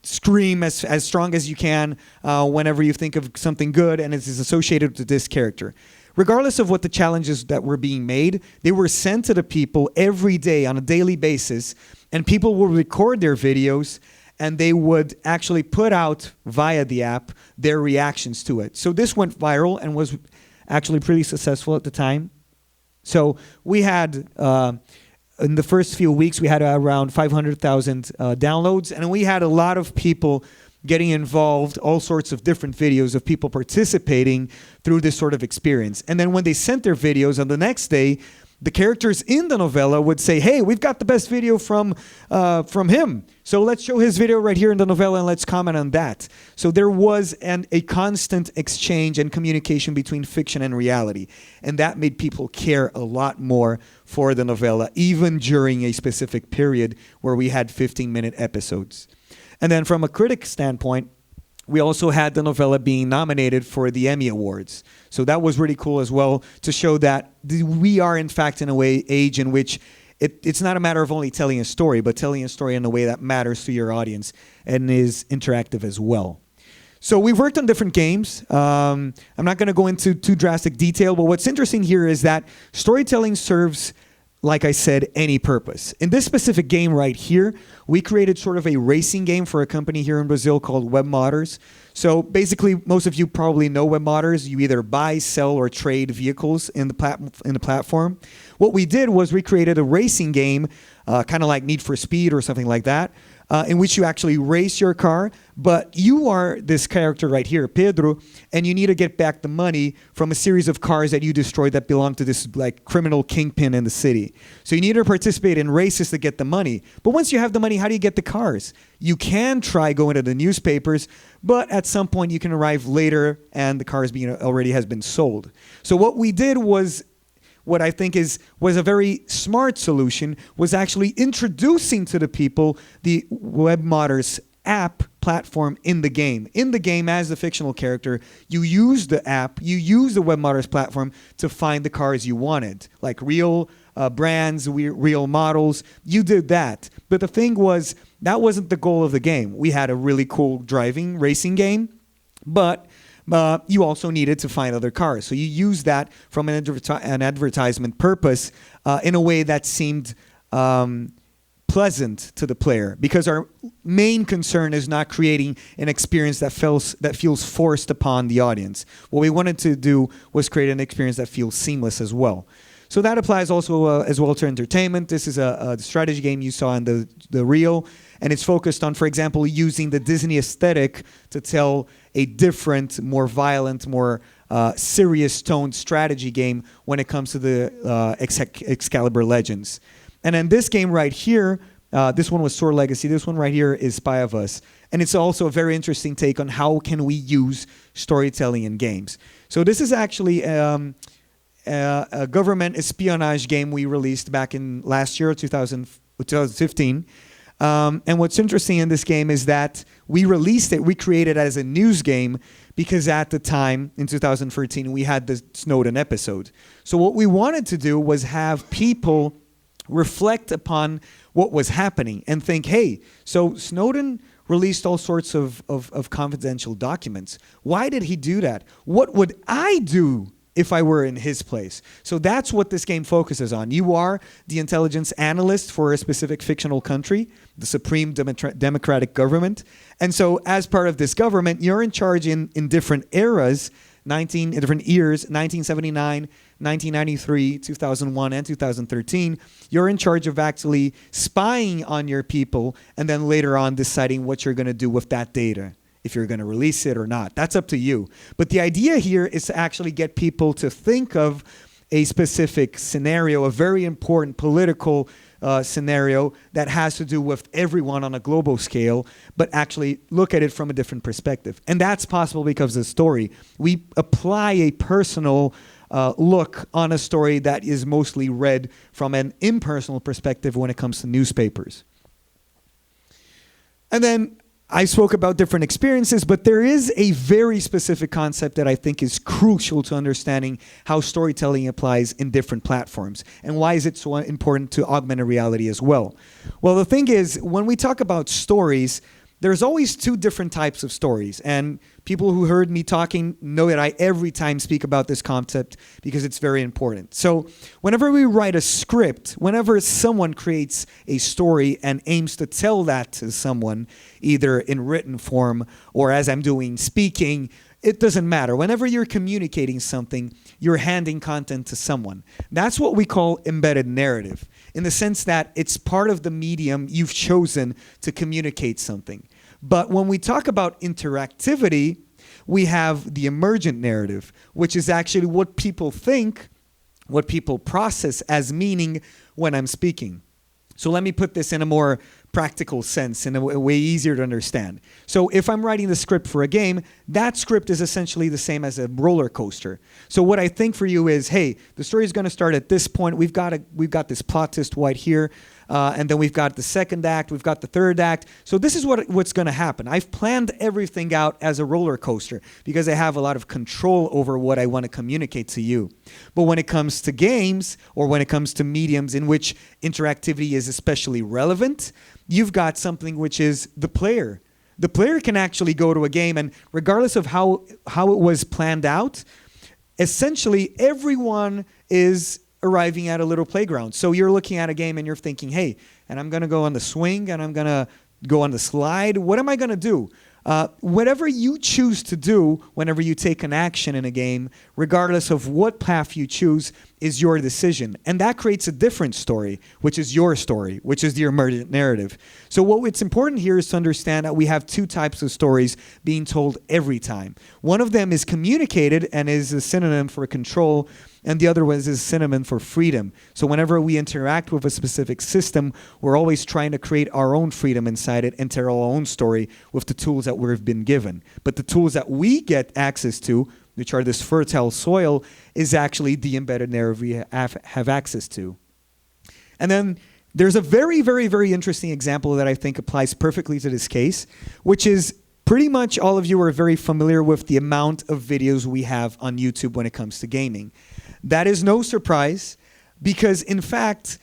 scream as strong as you can whenever you think of something good, and it is associated with this character. Regardless of what the challenges that were being made, they were sent to the people every day on a daily basis, and people would record their videos, and they would actually put out via the app their reactions to it. So this went viral and was actually pretty successful at the time. So we had, in the first few weeks, we had around 500,000 downloads, and we had a lot of people getting involved, all sorts of different videos of people participating through this sort of experience. And then when they sent their videos on the next day, the characters in the novella would say, hey, we've got the best video from him. So let's show his video right here in the novella and let's comment on that. So there was a constant exchange and communication between fiction and reality. And that made people care a lot more for the novella, even during a specific period where we had 15-minute episodes. And then from a critic standpoint, we also had the novella being nominated for the Emmy Awards. So that was really cool as well, to show that we are, in fact, in a way, age in which it's not a matter of only telling a story, but telling a story in a way that matters to your audience and is interactive as well. So we've worked on different games. I'm not going to go into too drastic detail, but what's interesting here is that storytelling serves, like I said, any purpose. In this specific game right here, we created sort of a racing game for a company here in Brazil called Web Modders. So basically, most of you probably know web modders. You either buy, sell, or trade vehicles in the platform. What we did was we created a racing game, kind of like Need for Speed or something like that, in which you actually race your car, but you are this character right here, Pedro, and you need to get back the money from a series of cars that you destroyed that belong to this like criminal kingpin in the city. So you need to participate in races to get the money. But once you have the money, how do you get the cars? You can try going to the newspapers, but at some point you can arrive later and the cars already has been sold. So what we did was, what I think was a very smart solution, was actually introducing to the people the web modders app platform in the game. In the game, as the fictional character, you use the app, you use the web modders platform to find the cars you wanted, like real brands, real models. You did that. But the thing was, that wasn't the goal of the game. We had a really cool driving racing game, but you also needed to find other cars. So you use that from an advertisement purpose in a way that seemed pleasant to the player, because our main concern is not creating an experience that feels forced upon the audience. What we wanted to do was create an experience that feels seamless as well. So that applies also as well to entertainment. This is a strategy game you saw in the reel, and it's focused on, for example, using the Disney aesthetic to tell a different, more violent, more serious toned strategy game when it comes to the Excalibur Legends. And then this game right here, this one was Sword Legacy. This one right here is Spy of Us. And it's also a very interesting take on how can we use storytelling in games. So this is actually a government espionage game we released back in last year, 2015. And what's interesting in this game is that we created it as a news game because at the time, in 2013, we had the Snowden episode. So what we wanted to do was have people reflect upon what was happening and think, hey, so Snowden released all sorts of confidential documents. Why did he do that? What would I do if I were in his place? So that's what this game focuses on. You are the intelligence analyst for a specific fictional country, the supreme democratic government. And so as part of this government, you're in charge in different eras, in different years, 1979, 1993, 2001, and 2013. You're in charge of actually spying on your people and then later on deciding what you're going to do with that data, if you're going to release it or not. That's up to you. But the idea here is to actually get people to think of a specific scenario, a very important political scenario that has to do with everyone on a global scale, but actually look at it from a different perspective. And that's possible because of the story. We apply a personal look on a story that is mostly read from an impersonal perspective when it comes to newspapers. And then I spoke about different experiences, but there is a very specific concept that I think is crucial to understanding how storytelling applies in different platforms. And why is it so important to augmented reality as well? Well, the thing is, when we talk about stories, there's always two different types of stories. And people who heard me talking know that I every time speak about this concept because it's very important. So whenever we write a script, whenever someone creates a story and aims to tell that to someone, either in written form or as I'm doing speaking, it doesn't matter. Whenever you're communicating something, you're handing content to someone. That's what we call embedded narrative, in the sense that it's part of the medium you've chosen to communicate something. But when we talk about interactivity, we have the emergent narrative, which is actually what people think, what people process as meaning when I'm speaking. So let me put this in a more practical sense, in a way easier to understand. So if I'm writing the script for a game, that script is essentially the same as a roller coaster. So what I think for you is, hey, the story is going to start at this point. We've got this plot twist right here. And then we've got the second act, we've got the third act. So this is what's going to happen. I've planned everything out as a roller coaster because I have a lot of control over what I want to communicate to you. But when it comes to games, or when it comes to mediums in which interactivity is especially relevant, you've got something which is the player. The player can actually go to a game, and regardless of how it was planned out, essentially everyone is arriving at a little playground. So you're looking at a game and you're thinking, hey, and I'm going to go on the swing and I'm going to go on the slide. What am I going to do? Whatever you choose to do whenever you take an action in a game, regardless of what path you choose, is your decision. And that creates a different story, which is your story, which is the emergent narrative. So what's important here is to understand that we have two types of stories being told every time. One of them is communicated and is a synonym for control, and the other one is a synonym for freedom. So whenever we interact with a specific system, we're always trying to create our own freedom inside it and tell our own story with the tools that we've been given. But the tools that we get access to, which are this fertile soil, is actually the embedded narrative we have access to. And then there's a very, very, very interesting example that I think applies perfectly to this case, which is pretty much all of you are very familiar with the amount of videos we have on YouTube when it comes to gaming. That is no surprise, because in fact,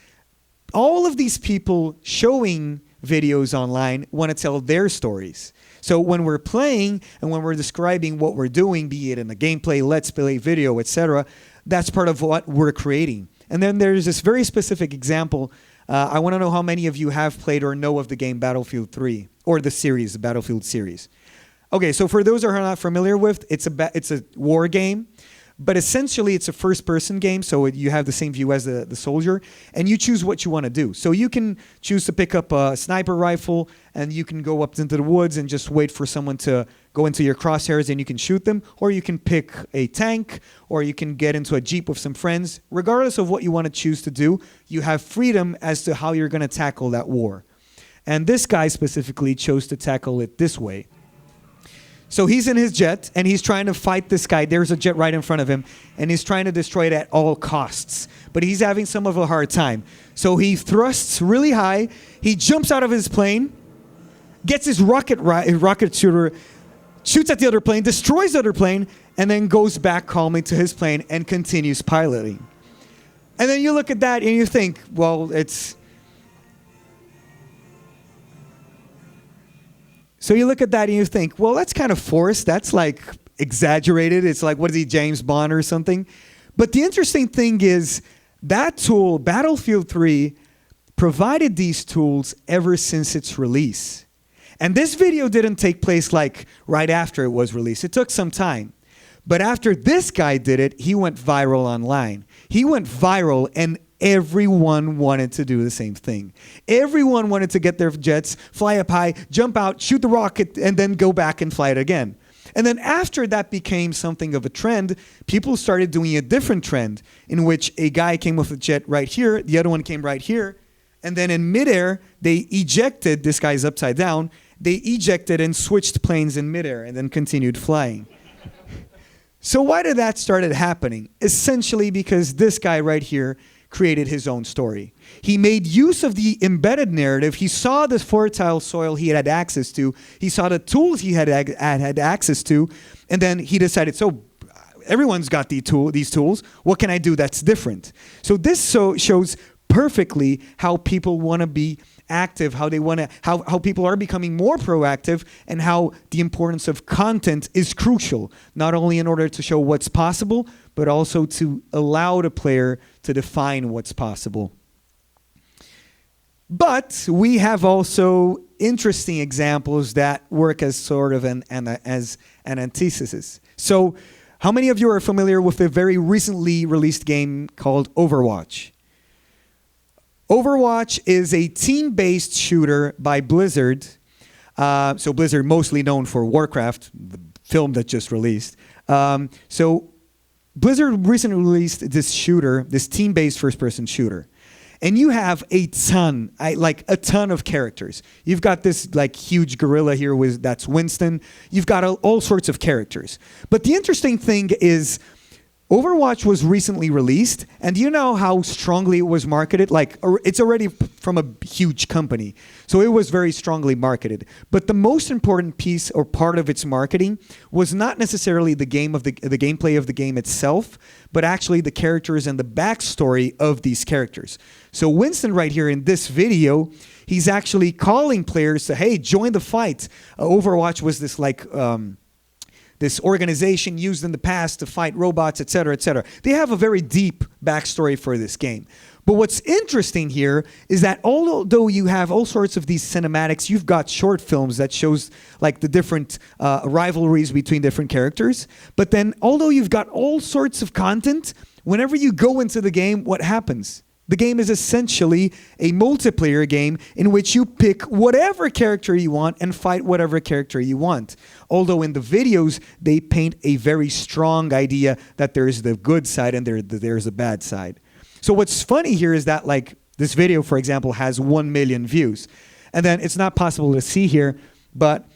all of these people showing videos online want to tell their stories. So when we're playing and when we're describing what we're doing, be it in a gameplay, let's play video, etc., that's part of what we're creating. And then there's this very specific example. I want to know how many of you have played or know of the game Battlefield 3, or the series, the Battlefield series. Okay, so for those who are not familiar with, it's a war game. But essentially, it's a first-person game, so you have the same view as the soldier, and you choose what you want to do. So you can choose to pick up a sniper rifle, and you can go up into the woods and just wait for someone to go into your crosshairs, and you can shoot them. Or you can pick a tank, or you can get into a jeep with some friends. Regardless of what you want to choose to do, you have freedom as to how you're going to tackle that war. And this guy specifically chose to tackle it this way. So he's in his jet, and he's trying to fight this guy. There's a jet right in front of him, and he's trying to destroy it at all costs. But he's having some of a hard time. So he thrusts really high. He jumps out of his plane, gets his rocket shooter, shoots at the other plane, destroys the other plane, and then goes back calmly to his plane and continues piloting. And then you look at that, and you think, well, it's... So you look at that and you think, well, that's kind of forced. That's like exaggerated. It's like, what is he, James Bond or something? But the interesting thing is that tool, Battlefield 3, provided these tools ever since its release. And this video didn't take place like right after it was released. It took some time. But after this guy did it, he went viral online. He went viral, and everyone wanted to do the same thing. Everyone wanted to get their jets, fly up high, jump out, shoot the rocket, and then go back and fly it again. And then after that became something of a trend, people started doing a different trend in which a guy came with a jet right here, the other one came right here, and then in midair, they ejected, this guy's upside down, they ejected and switched planes in midair and then continued flying. So why did that start happening? Essentially because this guy right here created his own story. He made use of the embedded narrative. He saw the fertile soil he had access to. He saw the tools he had access to. And then he decided, so everyone's got these tools. What can I do that's different? So this shows perfectly how people want to be active, how people are becoming more proactive, and how the importance of content is crucial, not only in order to show what's possible, but also to allow the player to define what's possible. But we have also interesting examples that work as sort of an antithesis. So how many of you are familiar with a very recently released game called Overwatch? Overwatch is a team-based shooter by Blizzard. So Blizzard, mostly known for Warcraft, the film that just released. So Blizzard recently released this shooter, this team-based first-person shooter. And you have a ton of characters. You've got this like huge gorilla here, that's Winston. You've got all sorts of characters. But the interesting thing is, Overwatch was recently released, and do you know how strongly it was marketed? Like, it's already from a huge company, so it was very strongly marketed. But the most important piece or part of its marketing was not necessarily the gameplay of the game itself, but actually the characters and the backstory of these characters. So Winston right here in this video, he's actually calling players to, hey, join the fight. Overwatch was this like... this organization used in the past to fight robots, etc., etc. They have a very deep backstory for this game. But what's interesting here is that although you have all sorts of these cinematics, you've got short films that shows like the different rivalries between different characters. But then although you've got all sorts of content, whenever you go into the game, what happens? The game is essentially a multiplayer game in which you pick whatever character you want and fight whatever character you want. Although in the videos, they paint a very strong idea that there is the good side and there's a bad side. So what's funny here is that like this video, for example, has 1 million views. And then it's not possible to see here, but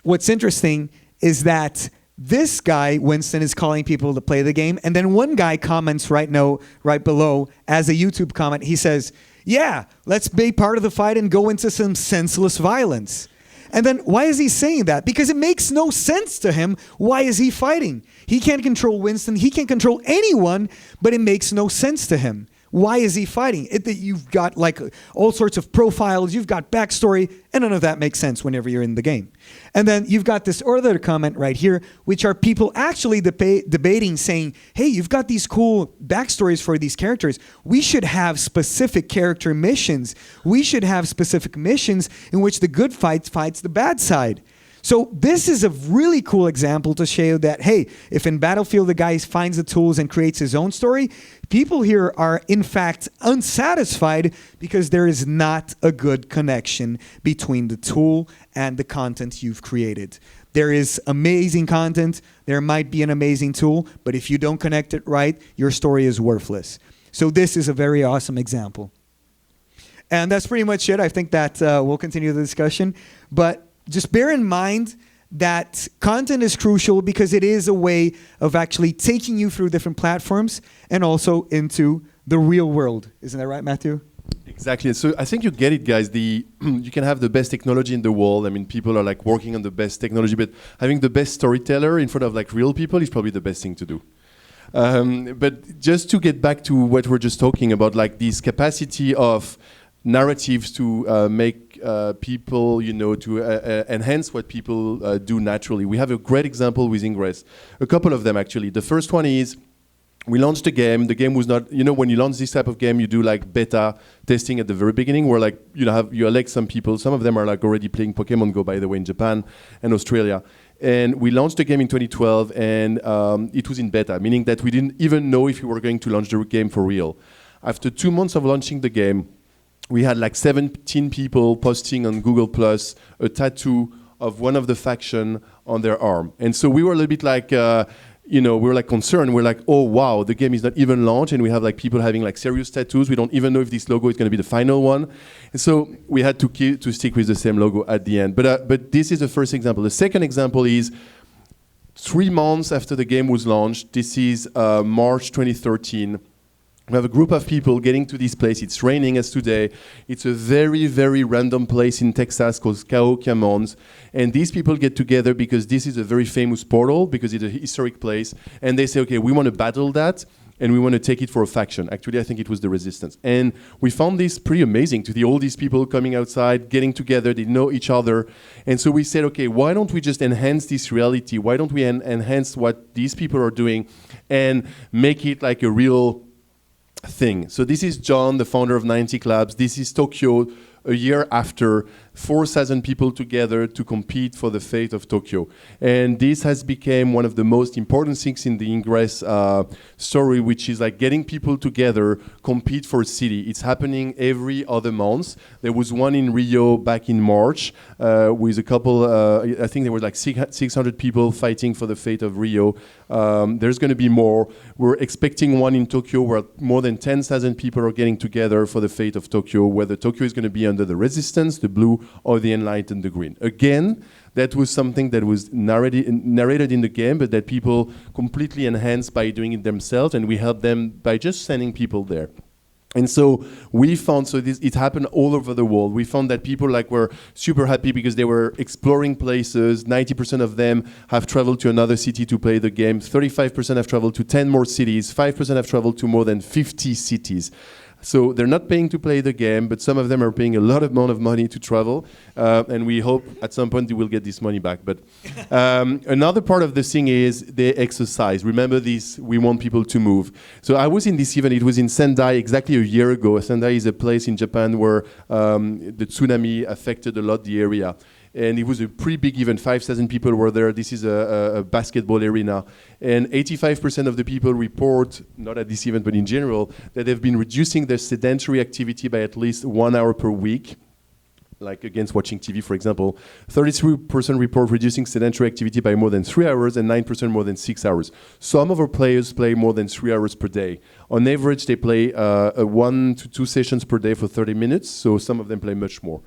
what's interesting is that this guy, Winston, is calling people to play the game. And then one guy comments right below as a YouTube comment. He says, yeah, let's be part of the fight and go into some senseless violence. And then why is he saying that? Because it makes no sense to him. Why is he fighting? He can't control Winston. He can't control anyone, but it makes no sense to him. Why is he fighting? You've got like all sorts of profiles, you've got backstory, and none of that makes sense whenever you're in the game. And then you've got this other comment right here, which are people actually debating, saying, hey, you've got these cool backstories for these characters. We should have specific character missions. We should have specific missions in which the good fights the bad side. So this is a really cool example to show that, hey, if in Battlefield the guy finds the tools and creates his own story, people here are in fact unsatisfied because there is not a good connection between the tool and the content you've created. There is amazing content, there might be an amazing tool, but if you don't connect it right, your story is worthless. So this is a very awesome example. And that's pretty much it. I think that we'll continue the discussion. But just bear in mind that content is crucial because it is a way of actually taking you through different platforms and also into the real world. Isn't that right, Mathieu? Exactly. So I think you get it, guys. You can have the best technology in the world. I mean, people are like working on the best technology, but having the best storyteller in front of like real people is probably the best thing to do. But just to get back to what we're just talking about, like this capacity of narratives to make people, to enhance what people do naturally. We have a great example with Ingress. A couple of them, actually. The first one is, we launched a game. The game was not, when you launch this type of game, you do like beta testing at the very beginning, where like, you elect some people. Some of them are like already playing Pokémon GO, by the way, in Japan and Australia. And we launched the game in 2012, and it was in beta, meaning that we didn't even know if we were going to launch the game for real. After 2 months of launching the game, we had like 17 people posting on Google Plus a tattoo of one of the faction on their arm. And so we were a little bit like, we were like concerned. We're like, oh wow, the game is not even launched, and we have like people having like serious tattoos. We don't even know if this logo is going to be the final one. And so we had to stick with the same logo at the end. But this is the first example. The second example is 3 months after the game was launched. This is March 2013. We have a group of people getting to this place. It's raining as today. It's a very, very random place in Texas called Camon's. And these people get together because this is a very famous portal, because it's a historic place. And they say, okay, we want to battle that, and we want to take it for a faction. Actually, I think it was the Resistance. And we found this pretty amazing to see all these people coming outside, getting together. They know each other. And so we said, okay, why don't we just enhance this reality? Why don't we enhance what these people are doing and make it like a real thing? So this is John, the founder of Niantic Labs. This is Tokyo, a year after, 4,000 people together to compete for the fate of Tokyo. And this has become one of the most important things in the Ingress story, which is like getting people together, compete for a city. It's happening every other month. There was one in Rio back in March with a couple, I think there were like 600 people fighting for the fate of Rio. There's going to be more. We're expecting one in Tokyo where more than 10,000 people are getting together for the fate of Tokyo, whether Tokyo is going to be under the Resistance, the blue, or the Enlightened, the green. Again, that was something that was narrated in the game, but that people completely enhanced by doing it themselves, and we helped them by just sending people there. And so we found, it happened all over the world. We found that people were super happy because they were exploring places. 90% of them have traveled to another city to play the game. 35% have traveled to 10 more cities. 5% have traveled to more than 50 cities. So they're not paying to play the game, but some of them are paying a lot of amount of money to travel, and we hope at some point they will get this money back. But another part of the thing is they exercise. Remember this, we want people to move. So I was in this event, it was in Sendai exactly a year ago. Sendai is a place in Japan where the tsunami affected a lot the area. And it was a pretty big event, 5,000 people were there. This is a basketball arena. And 85% of the people report, not at this event, but in general, that they've been reducing their sedentary activity by at least 1 hour per week, like against watching TV, for example. 33% report reducing sedentary activity by more than 3 hours, and 9% more than 6 hours. Some of our players play more than 3 hours per day. On average, they play 1 to 2 sessions per day for 30 minutes, so some of them play much more.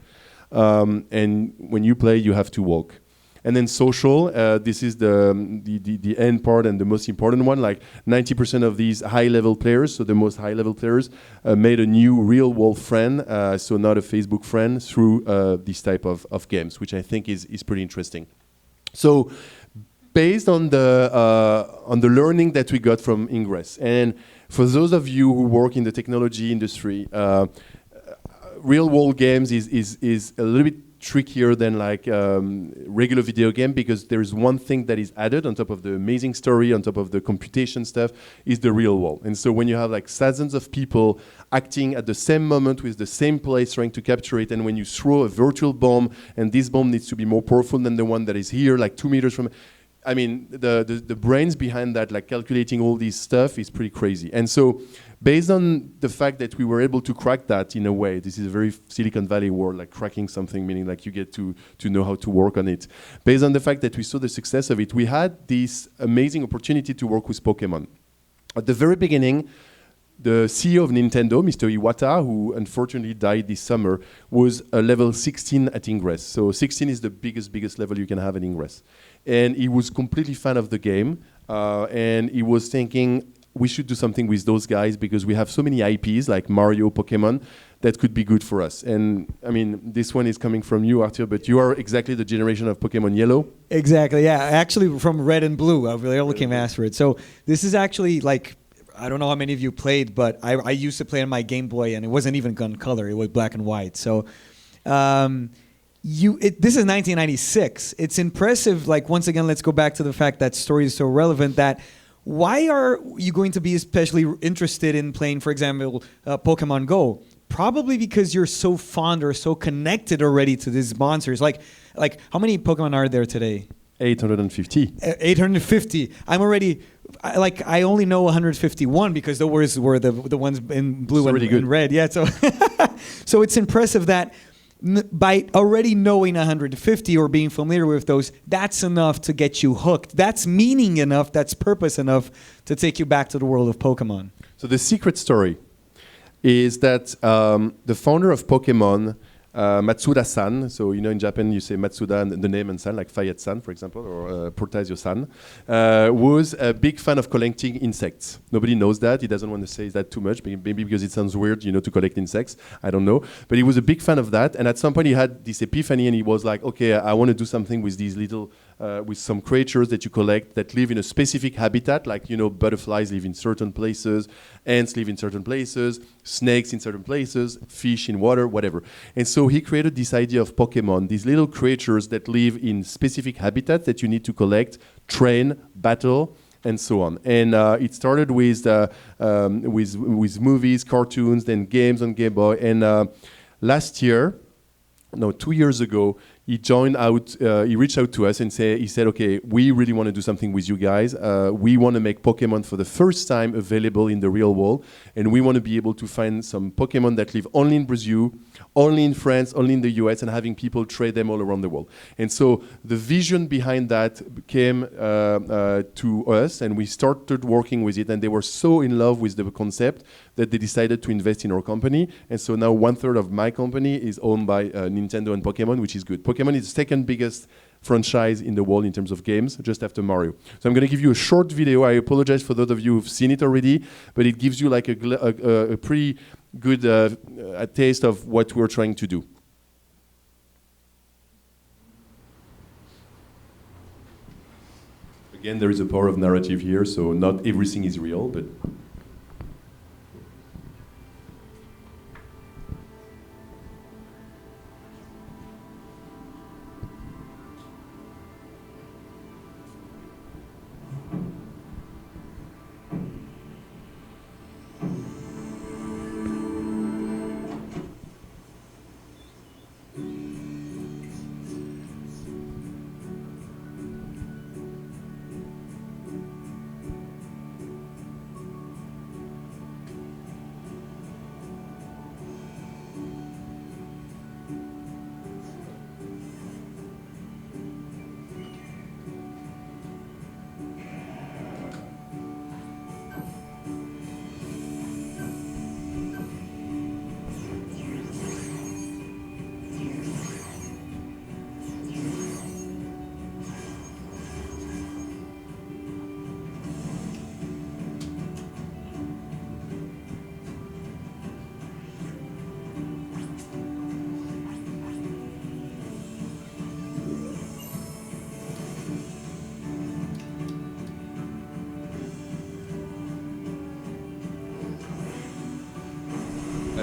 And when you play, you have to walk. And then social, this is the end part and the most important one. Like 90% of these high-level players, so the most high-level players, made a new real-world friend, so not a Facebook friend, through this type of games, which I think is pretty interesting. So based on the learning that we got from Ingress, and for those of you who work in the technology industry, real-world games is a little bit trickier than like regular video game, because there is one thing that is added on top of the amazing story, on top of the computation stuff, is the real world. And so when you have like thousands of people acting at the same moment with the same place trying to capture it, and when you throw a virtual bomb and this bomb needs to be more powerful than the one that is here, like 2 meters from, I mean, the brains behind that, like calculating all this stuff, is pretty crazy. And so based on the fact that we were able to crack that in a way, this is a very Silicon Valley word, like cracking something, meaning like you get to know how to work on it. Based on the fact that we saw the success of it, we had this amazing opportunity to work with Pokémon. At the very beginning, the CEO of Nintendo, Mr. Iwata, who unfortunately died this summer, was a level 16 at Ingress. So 16 is the biggest level you can have at Ingress. And he was completely fan of the game, and he was thinking, we should do something with those guys because we have so many IPs like Mario, Pokemon, that could be good for us. And I mean, this one is coming from you, Arthur, but you are exactly the generation of Pokemon Yellow. Exactly, yeah. Actually, from Red and Blue, I really came after it. So this is actually like, I don't know how many of you played, but I used to play on my Game Boy, and it wasn't even gun color; it was black and white. So. This is 1996. It's impressive. Like, once again, let's go back to the fact that story is so relevant. That why are you going to be especially interested in playing, for example, Pokémon GO? Probably because you're so fond or so connected already to these monsters. Like how many Pokemon are there today? 850. 850. I'm already. I only know 151 because those were the ones in blue and red. Yeah. So, so it's impressive that. By already knowing 150 or being familiar with those, that's enough to get you hooked. That's meaning enough, that's purpose enough to take you back to the world of Pokemon. So the secret story is that the founder of Pokemon, Matsuda-san, so you know in Japan you say Matsuda and the name and san, like Fayet-san, for example, or Protasio-san, was a big fan of collecting insects. Nobody knows that. He doesn't want to say that too much, maybe because it sounds weird, you know, to collect insects. I don't know. But he was a big fan of that. And at some point he had this epiphany and he was like, okay, I want to do something with these little, with some creatures that you collect that live in a specific habitat, like, you know, butterflies live in certain places, ants live in certain places, snakes in certain places, fish in water, whatever. And so he created this idea of Pokemon, these little creatures that live in specific habitats that you need to collect, train, battle, and so on. And it started with movies, cartoons, then games on Game Boy. And 2 years ago, he reached out to us and he said, okay, we really want to do something with you guys. We want to make Pokemon for the first time available in the real world. And we want to be able to find some Pokemon that live only in Brazil, only in France, only in the US, and having people trade them all around the world. And so the vision behind that came to us, and we started working with it. And they were so in love with the concept that they decided to invest in our company. And so now 1/3 of my company is owned by Nintendo and Pokemon, which is good. Pokemon is the second biggest franchise in the world in terms of games, just after Mario. So I'm going to give you a short video. I apologize for those of you who've seen it already, but it gives you like a pretty good a taste of what we're trying to do. Again, there is a power of narrative here, so not everything is real, but...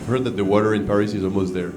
heard that the water in Paris is almost there.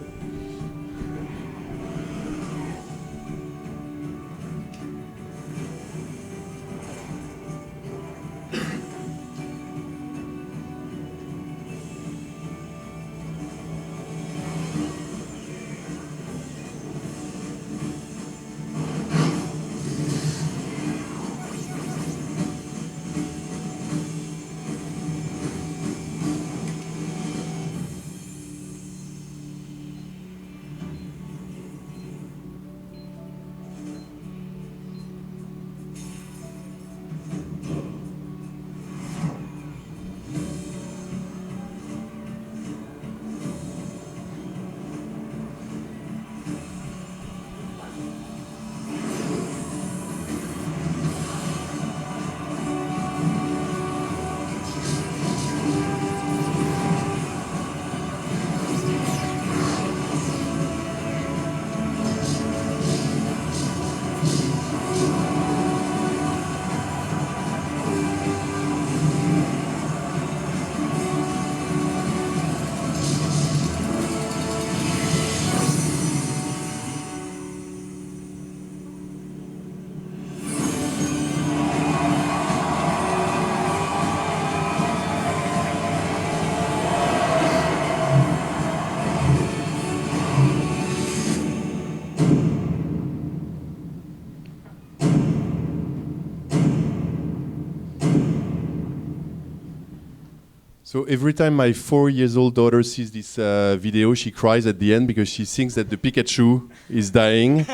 So every time my 4-year-old daughter sees this video, she cries at the end because she thinks that the Pikachu is dying.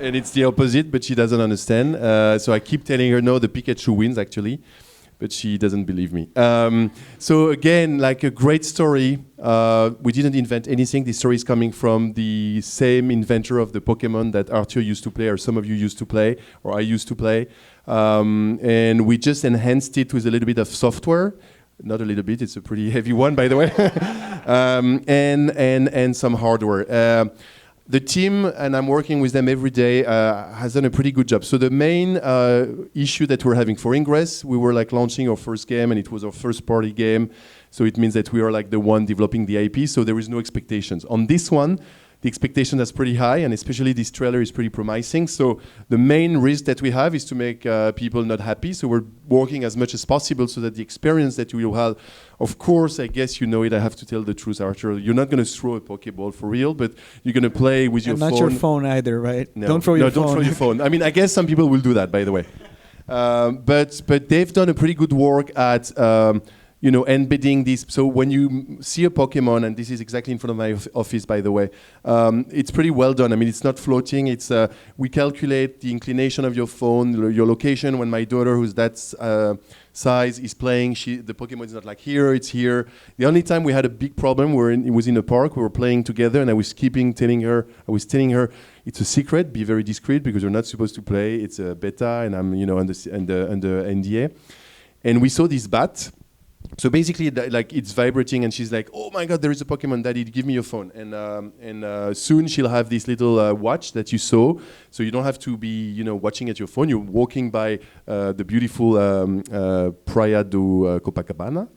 And it's the opposite, but she doesn't understand. So I keep telling her, no, the Pikachu wins, actually. But she doesn't believe me. So again, like a great story. We didn't invent anything. This story is coming from the same inventor of the Pokémon that Arthur used to play, or some of you used to play, or I used to play. And we just enhanced it with a little bit of software. Not a little bit, it's a pretty heavy one, by the way. and some hardware. The team, and I'm working with them every day, has done a pretty good job. So the main issue that we're having for Ingress, we were like launching our first game, and it was our first party game. So it means that we are like the one developing the IP, so there is no expectations. On this one, the expectation is pretty high, and especially this trailer is pretty promising. So the main risk that we have is to make people not happy. So we're working as much as possible so that the experience that you will have, of course, I guess you know it, I have to tell the truth, Arthur. You're not going to throw a Pokeball for real, but you're going to play with your phone. Not your phone either, right? No. Don't throw your phone. No, don't throw your phone. I mean, I guess some people will do that, by the way. But they've done a pretty good work at embedding this. So when you see a Pokemon, and this is exactly in front of my office, by the way, it's pretty well done. I mean, it's not floating. It's we calculate the inclination of your phone, your location. When my daughter, who's that size, is playing, the Pokemon is not like here, it's here. The only time we had a big problem, it was in a park. We were playing together, and I was telling her, it's a secret. Be very discreet because you're not supposed to play. It's a beta, and I'm under NDA. And we saw this bat. So basically, like it's vibrating, and she's like, "Oh my God, there is a Pokemon, Daddy! Give me your phone." And soon she'll have this little watch that you saw, so you don't have to be, watching at your phone. You're walking by the beautiful Praia do Copacabana,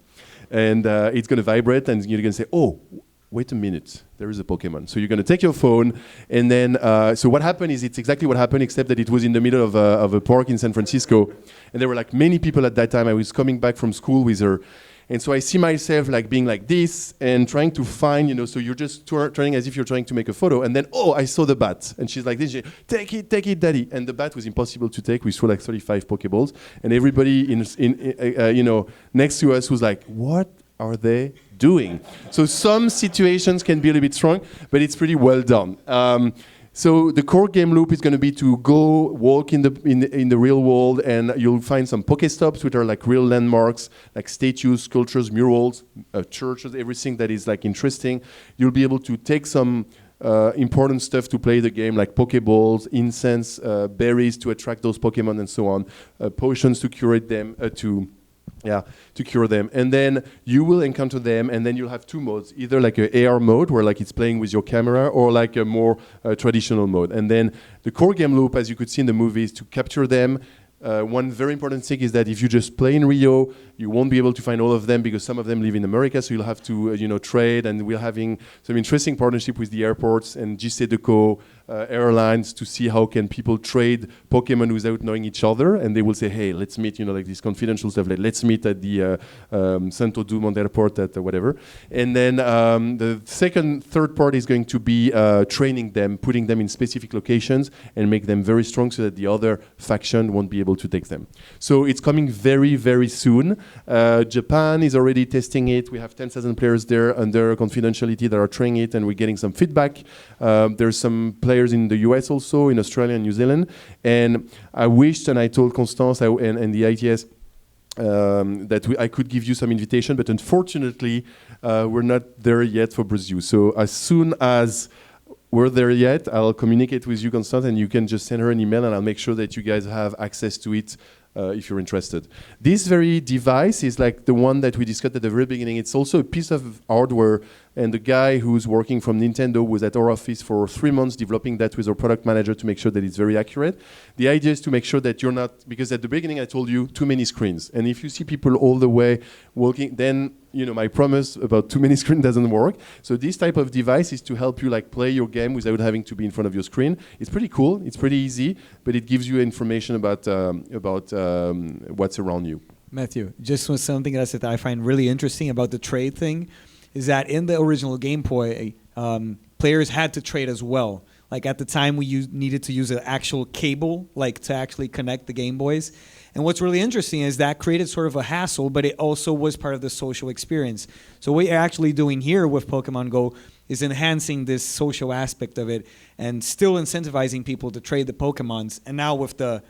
and it's going to vibrate, and you're going to say, "Oh, wait a minute, there is a Pokemon." So you're going to take your phone, and then, so what happened is it's exactly what happened, except that it was in the middle of a park in San Francisco. And there were like many people at that time. I was coming back from school with her. And so I see myself like being like this and trying to find, so you're just turning as if you're trying to make a photo. And then, I saw the bat. And she's like this, take it, Daddy. And the bat was impossible to take. We threw like 35 Pokeballs. And everybody next to us was like, what are they doing? So some situations can be a little bit strong, but it's pretty well done. So the core game loop is going to be to go walk in the real world, and you'll find some Pokestops, which are like real landmarks, like statues, sculptures, murals, churches, everything that is like interesting. You'll be able to take some important stuff to play the game, like Pokeballs, incense, berries to attract those Pokemon, and so on, potions to curate them, to cure them. And then you will encounter them, and then you'll have two modes, either like an AR mode, where like it's playing with your camera, or like a more traditional mode. And then the core game loop, as you could see in the movie, is to capture them, one very important thing is that if you just play in Rio, you won't be able to find all of them because some of them live in America, so you'll have to trade, and we're having some interesting partnership with the airports and JC Decaux airlines to see how can people trade Pokemon without knowing each other, and they will say, hey, let's meet, like this confidential stuff, like let's meet at the Santo Dumont airport at whatever. And then the third part is going to be training them, putting them in specific locations and make them very strong so that the other faction won't be able to take them. So it's coming very, very soon. Japan is already testing it. We have 10,000 players there under confidentiality that are trying it, and we're getting some feedback. There's some players in the US also, in Australia and New Zealand. And I wished, and I told Constance and the ITS that I could give you some invitation, but unfortunately, we're not there yet for Brazil. So as soon as we're there yet, I'll communicate with you, Constance, and you can just send her an email, and I'll make sure that you guys have access to it if you're interested. This very device is like the one that we discussed at the very beginning. It's also a piece of hardware, and the guy who's working from Nintendo was at our office for 3 months developing that with our product manager to make sure that it's very accurate. The idea is to make sure that you're not, because at the beginning I told you too many screens, and if you see people all the way walking, then my promise about too many screens doesn't work. So this type of device is to help you like play your game without having to be in front of your screen. It's pretty cool, it's pretty easy, but it gives you information about what's around you. Matthew, just something that I find really interesting about the trade thing is that in the original Game Boy, players had to trade as well. Like at the time, we needed to use an actual cable, like to actually connect the Game Boys. And what's really interesting is that created sort of a hassle, but it also was part of the social experience. So what you're actually doing here with Pokemon Go is enhancing this social aspect of it and still incentivizing people to trade the Pokemons. And now with the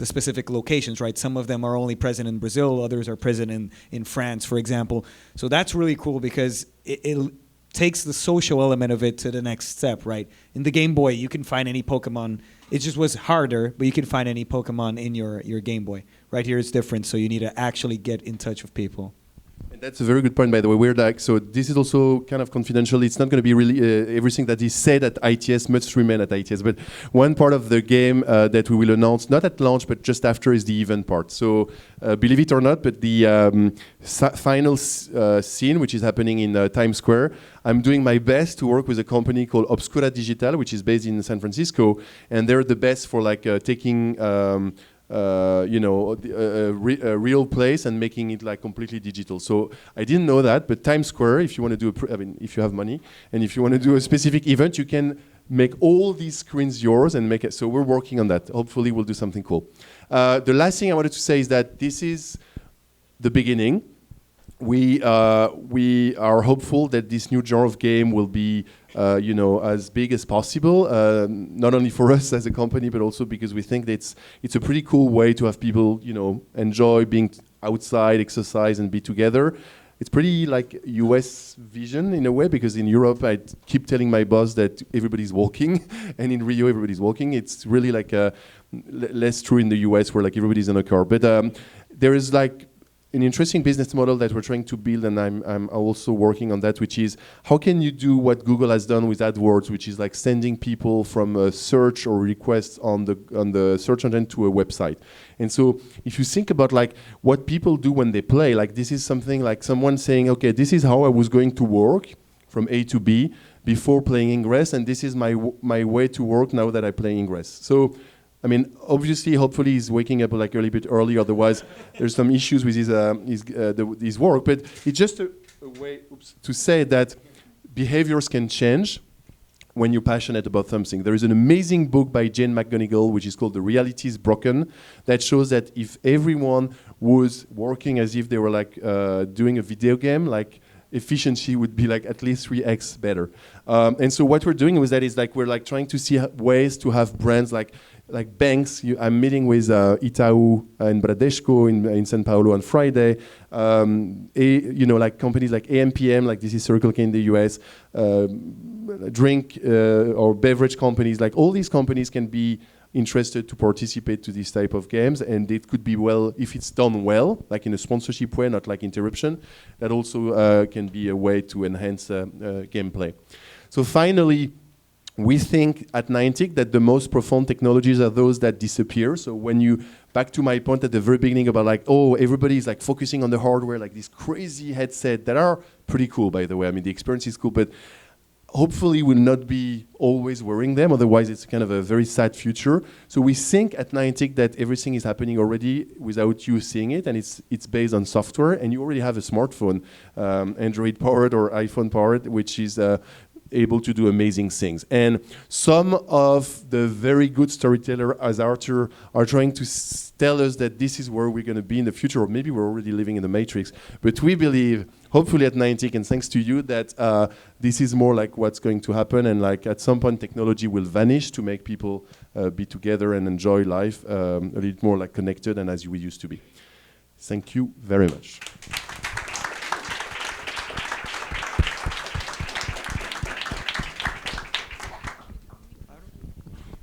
specific locations, right? Some of them are only present in Brazil, others are present in France, for example. So that's really cool because it takes the social element of it to the next step, right? In the Game Boy, you can find any Pokemon. It just was harder, but you can find any Pokemon in your Game Boy. Right here it's different, so you need to actually get in touch with people. And that's a very good point, by the way. So this is also kind of confidential. It's not going to be really everything that is said at ITS must remain at ITS. But one part of the game that we will announce, not at launch, but just after, is the event part. So believe it or not, but the final scene, which is happening in Times Square, I'm doing my best to work with a company called Obscura Digital, which is based in San Francisco. And they're the best for like taking a real place and making it like completely digital. So I didn't know that, but Times Square, if you want to do if you have money and if you want to do a specific event, you can make all these screens yours and make it. So we're working on that. Hopefully we'll do something cool. The last thing I wanted to say is that this is the beginning. We are hopeful that this new genre of game will be as big as possible, not only for us as a company, but also because we think that it's a pretty cool way to have people, enjoy being outside, exercise, and be together. It's pretty like US vision in a way, because in Europe, I keep telling my boss that everybody's walking, and in Rio, everybody's walking. It's really like less true in the US, where like everybody's in a car. But there is like an interesting business model that we're trying to build, and I'm also working on that, which is how can you do what Google has done with AdWords, which is like sending people from a search or requests on the search engine to a website. And so if you think about like what people do when they play, like this is something like someone saying, okay, this is how I was going to work from A to B before playing Ingress, and this is my way to work now that I play Ingress. So I mean, obviously, hopefully, he's waking up like a little bit early. Otherwise, there's some issues with his work. But it's just a way to say that behaviors can change when you're passionate about something. There is an amazing book by Jane McGonigal, which is called "The Reality is Broken," that shows that if everyone was working as if they were like doing a video game, like efficiency would be like at least 3x better. And so what we're doing with that is like we're like trying to see ways to have brands like banks. I'm meeting with Itaú and Bradesco in São Paulo on Friday. Like companies like AMPM, like this is Circle K in the US, drink or beverage companies, like all these companies can be interested to participate to this type of games, and it could be well, if it's done well, like in a sponsorship way, not like interruption, that also can be a way to enhance gameplay. So finally, we think at Niantic that the most profound technologies are those that disappear. So when you back to my point at the very beginning about like, oh, everybody's like focusing on the hardware, like this crazy headset that are pretty cool, by the way. I mean, the experience is cool, but hopefully will not be always wearing them. Otherwise, it's kind of a very sad future. So we think at Niantic that everything is happening already without you seeing it, and it's based on software, and you already have a smartphone, Android-powered or iPhone-powered, which is able to do amazing things. And some of the very good storytellers, as Arthur, are trying to tell us that this is where we're going to be in the future, or maybe we're already living in the Matrix. But we believe, hopefully at Niantic, and thanks to you, that this is more like what's going to happen, and like at some point technology will vanish to make people be together and enjoy life a little more like connected and as we used to be. Thank you very much.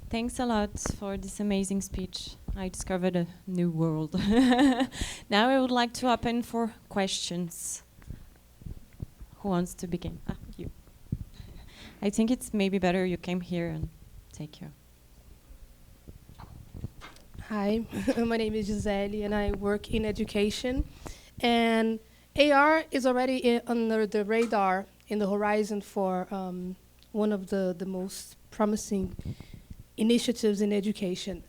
Thanks a lot for this amazing speech. I discovered a new world. Now I would like to open for questions. Who wants to begin? You. I think it's maybe better you came here and take your. Hi, my name is Gisele and I work in education. And AR is already under the radar in the horizon for one of the most promising initiatives in education.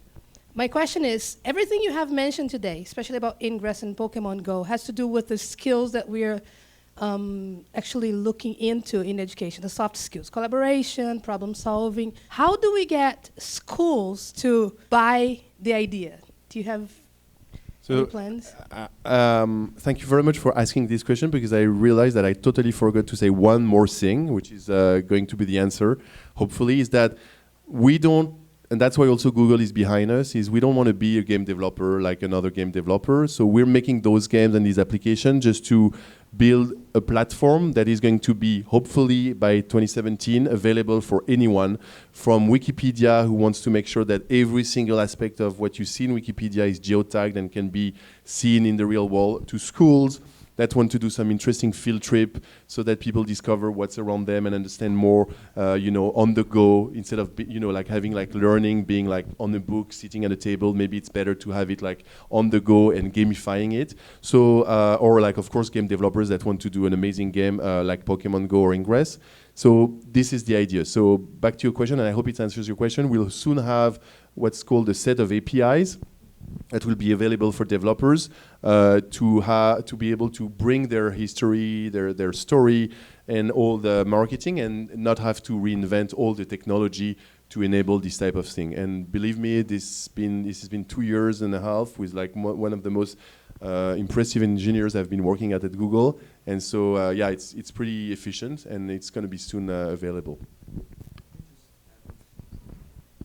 My question is, everything you have mentioned today, especially about Ingress and Pokémon GO, has to do with the skills that we're actually looking into in education, the soft skills, collaboration, problem solving. How do we get schools to buy the idea? Do you have any plans? Thank you very much for asking this question, because I realized that I totally forgot to say one more thing, which is going to be the answer, hopefully, is that we don't, and that's why also Google is behind us, is we don't want to be a game developer like another game developer. So we're making those games and these applications just to build a platform that is going to be, hopefully by 2017, available for anyone, from Wikipedia, who wants to make sure that every single aspect of what you see in Wikipedia is geotagged and can be seen in the real world, to schools that want to do some interesting field trip so that people discover what's around them and understand more, on the go, instead of, like having like learning being like on a book, sitting at a table. Maybe it's better to have it like on the go and gamifying it. So, or like, of course, game developers that want to do an amazing game like Pokémon GO or Ingress. So this is the idea. So back to your question, and I hope it answers your question. We'll soon have what's called a set of APIs that will be available for developers to be able to bring their history, their story, and all the marketing, and not have to reinvent all the technology to enable this type of thing. And believe me, this has been 2.5 years with like one of the most impressive engineers I've been working at Google. And so yeah, it's pretty efficient, and it's going to be soon available.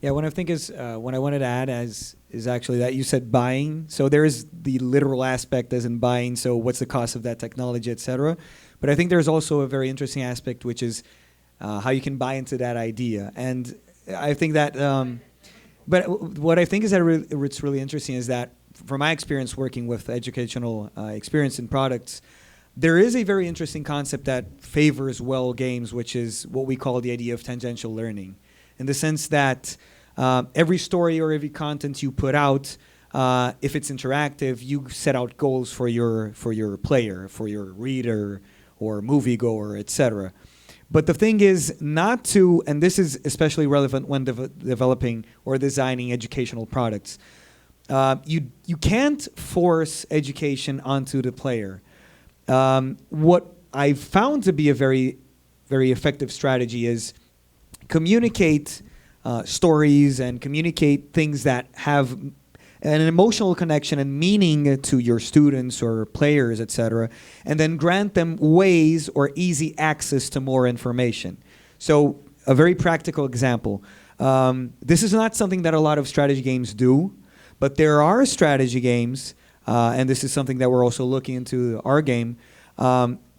Yeah, what I think is what I wanted to add is actually that you said buying. So there is the literal aspect as in buying. So what's the cost of that technology, et cetera. But I think there's also a very interesting aspect, which is how you can buy into that idea. And I think that, but what I think is that what's really interesting is that from my experience working with educational experience and products, there is a very interesting concept that favors well games, which is what we call the idea of tangential learning. In the sense that every story or every content you put out, if it's interactive, you set out goals for your player, for your reader or moviegoer, etc. But the thing is not to, and this is especially relevant when developing or designing educational products, you can't force education onto the player. What I've found to be a very, very effective strategy is communicate stories and communicate things that have an emotional connection and meaning to your students or players, etc., and then grant them ways or easy access to more information. So a very practical example. This is not something that a lot of strategy games do, but there are strategy games, and this is something that we're also looking into our game,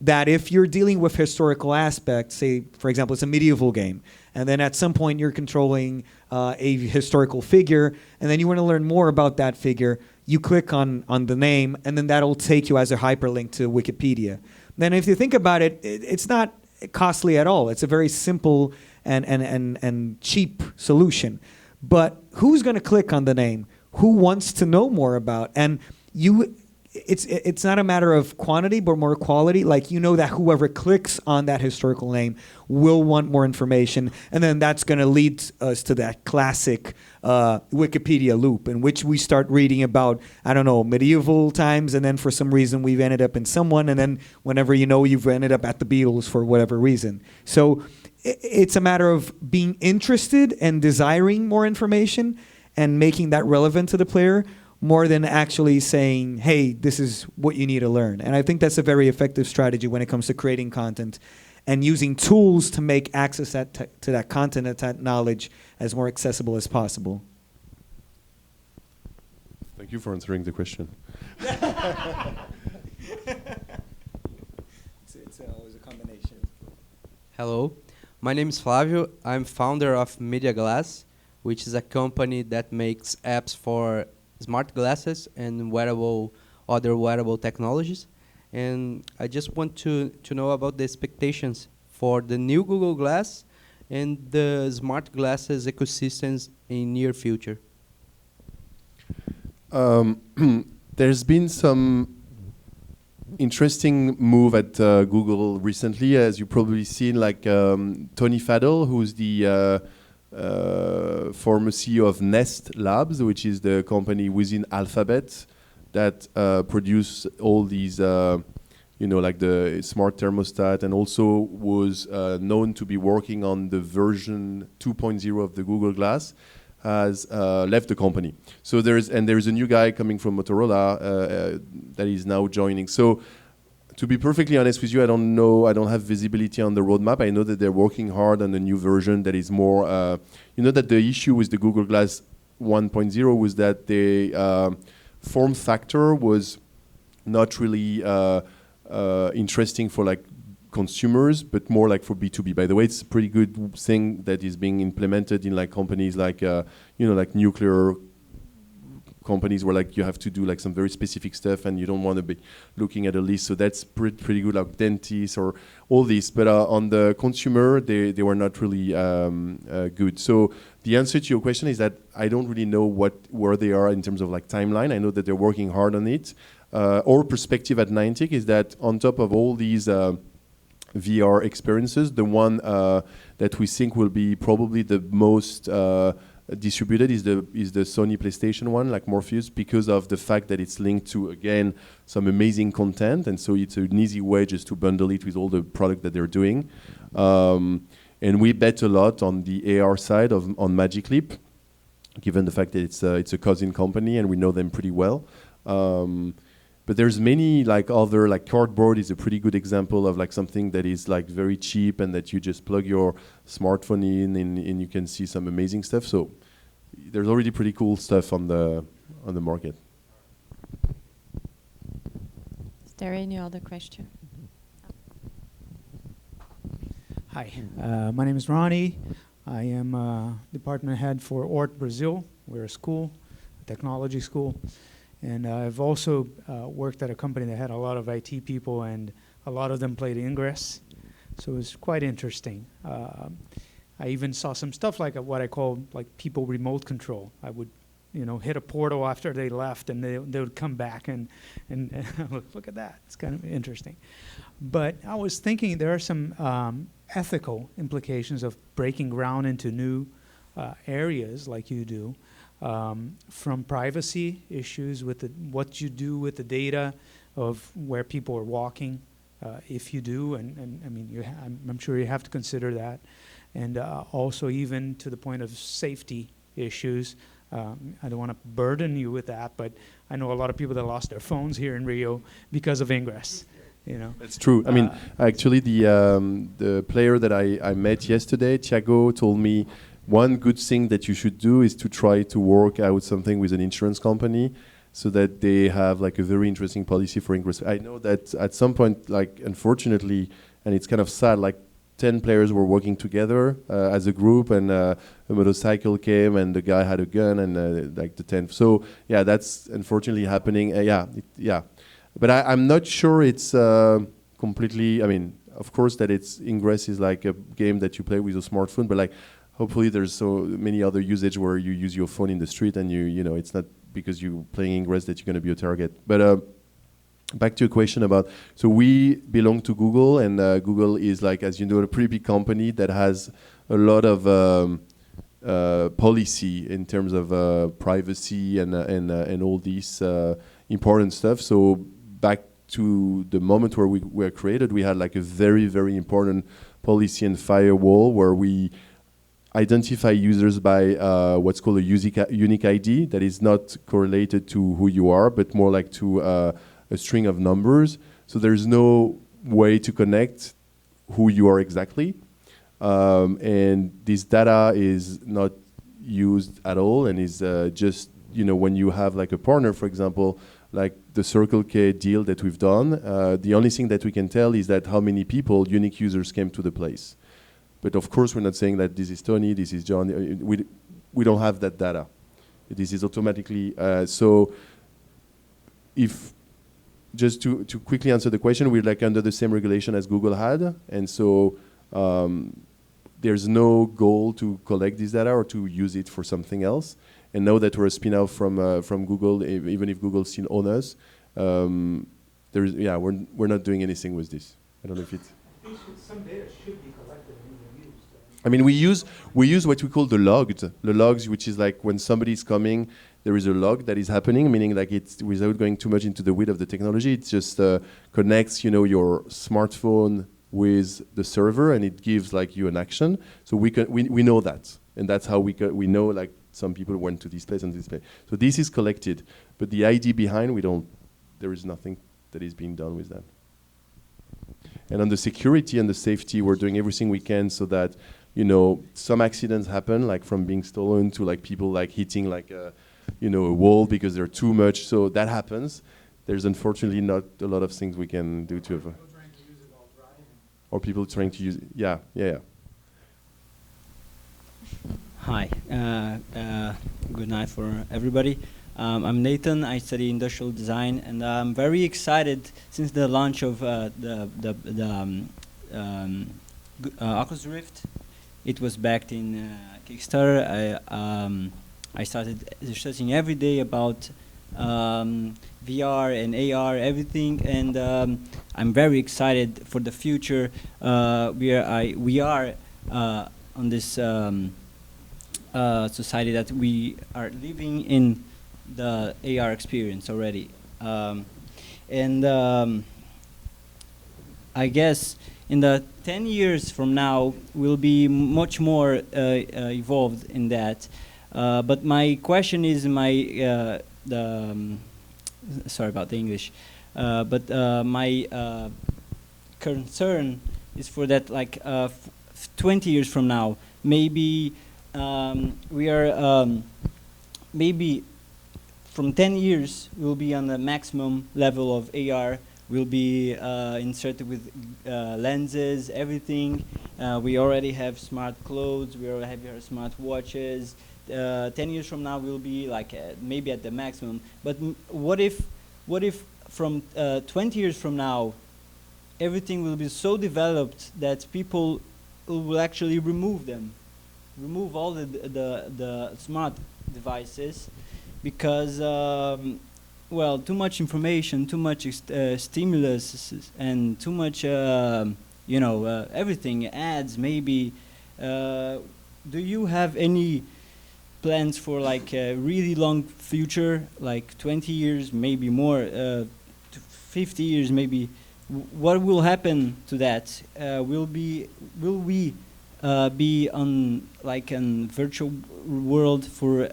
that if you're dealing with historical aspects, say, for example, it's a medieval game, and then at some point you're controlling a historical figure, and then you want to learn more about that figure, you click on the name, and then that'll take you as a hyperlink to Wikipedia. Then if you think about it, it's not costly at all. It's a very simple and cheap solution. But who's going to click on the name? who wants to know more about. And it's not a matter of quantity, but more quality. Like, you know that whoever clicks on that historical name will want more information, and then that's going to lead us to that classic Wikipedia loop in which we start reading about, I don't know, medieval times, and then for some reason we've ended up in someone, and then whenever you know, you've ended up at the Beatles for whatever reason. So it's a matter of being interested and desiring more information and making that relevant to the player, more than actually saying, hey, this is what you need to learn. And I think that's a very effective strategy when it comes to creating content and using tools to make access to that content and that knowledge as more accessible as possible. Thank you for answering the question. It's always a combination. Hello, my name is Flavio. I'm founder of Media Glass, which is a company that makes apps for smart glasses and other wearable technologies. And I just want to know about the expectations for the new Google Glass and the smart glasses ecosystems in near future. There's been some interesting move at Google recently, as you've probably seen, like Tony Fadell, who's the former CEO of Nest Labs, which is the company within Alphabet that produce all these, like the smart thermostat, and also was known to be working on the version 2.0 of the Google Glass, has left the company. So there's a new guy coming from Motorola that is now joining. So to be perfectly honest with you, I don't know. I don't have visibility on the roadmap. I know that they're working hard on a new version that is more. That the issue with the Google Glass 1.0 was that the form factor was not really interesting for like consumers, but more like for B2B. By the way, it's a pretty good thing that is being implemented in like companies like like nuclear companies where like you have to do like some very specific stuff and you don't want to be looking at a list. So that's pretty good, like dentists or all this. But on the consumer, they were not really good. So the answer to your question is that I don't really know where they are in terms of like timeline. I know that they're working hard on it. Our perspective at Niantic is that on top of all these VR experiences, the one that we think will be probably the most distributed is the Sony PlayStation one, like Morpheus, because of the fact that it's linked to, again, some amazing content, and so it's an easy way just to bundle it with all the product that they're doing. And we bet a lot on the AR side on Magic Leap, given the fact that it's a cousin company and we know them pretty well. But there's many like other, like Cardboard is a pretty good example of like something that is like very cheap and that you just plug your smartphone in and you can see some amazing stuff. So there's already pretty cool stuff on the market. Is there any other question? Hi, my name is Ronnie. I am department head for ORT Brazil. We're a school, a technology school. And I've also worked at a company that had a lot of IT people, and a lot of them played Ingress. So it was quite interesting. I even saw some stuff like what I call like people remote control. I would, hit a portal after they left, and they would come back and look at that. It's kind of interesting. But I was thinking there are some ethical implications of breaking ground into new areas like you do. From privacy issues with what you do with the data of where people are walking, if you do, and I mean, I'm sure you have to consider that, and also even to the point of safety issues. I don't want to burden you with that, but I know a lot of people that lost their phones here in Rio because of Ingress. It's true. I mean, actually, the player that I met yesterday, Thiago, told me one good thing that you should do is to try to work out something with an insurance company so that they have like a very interesting policy for Ingress. I know that at some point, like unfortunately, and it's kind of sad, like 10 players were working together as a group, and a motorcycle came and the guy had a gun and like the 10th. So yeah, that's unfortunately happening. But I'm not sure it's completely, I mean, of course that Ingress is like a game that you play with a smartphone, but like hopefully there's so many other usage where you use your phone in the street and it's not because you're playing Ingress that you're going to be a target. But back to your question about, so we belong to Google, and Google is, like, as you know, a pretty big company that has a lot of policy in terms of privacy and all these important stuff. So back to the moment where we were created, we had like a very, very important policy and firewall where we identify users by what's called a unique ID that is not correlated to who you are, but more like to a string of numbers. So there's no way to connect who you are exactly. And this data is not used at all, and is just, you know, when you have like a partner, for example, like the Circle K deal that we've done, the only thing that we can tell is that how many people, unique users, came to the place. But of course, we're not saying that this is Tony, this is John. We don't have that data. This is automatically, so if, just to quickly answer the question, we're like under the same regulation as Google had, and so there's no goal to collect this data or to use it for something else. And now that we're a spin-out from Google, even if Google still owns us, we're not doing anything with this. I don't know if it's. Some data should be collected and even used. I mean, we use what we call the logs, which is like when somebody's coming, there is a log that is happening, meaning like it's, without going too much into the weeds of the technology, it just connects, you know, your smartphone with the server, and it gives like you an action. So we know that, and that's how we know like some people went to this place and this place. So this is collected, but the ID behind, there is nothing that is being done with that. And on the security and the safety, we're doing everything we can so that, you know, some accidents happen, like from being stolen to like people like hitting like a wall because they're too much. So that happens. There's unfortunately not a lot of things we can do to avoid. Or people trying to use it. Yeah. Hi, good night for everybody. I'm Nathan. I study industrial design, and I'm very excited since the launch of the Oculus Rift. It was backed in Kickstarter. I started researching every day about VR and AR, everything, and I'm very excited for the future. We are on this society that we are living in the AR experience already, and I guess in the 10 years from now we'll be much more evolved in that. But my question is sorry about the English, but my concern is for that, like 20 years from now, maybe we are maybe from 10 years we'll be on the maximum level of AR. We'll be inserted with lenses, everything. We already have smart clothes. We already have smart watches. 10 years from now we'll be like maybe at the maximum. But what if from 20 years from now everything will be so developed that people will actually remove all the smart devices, because well, too much information, too much stimulus, and too much everything, ads maybe. Do you have any plans for like a really long future, like 20 years, maybe more, 50 years maybe? What will happen to that? Will we be on like a virtual world for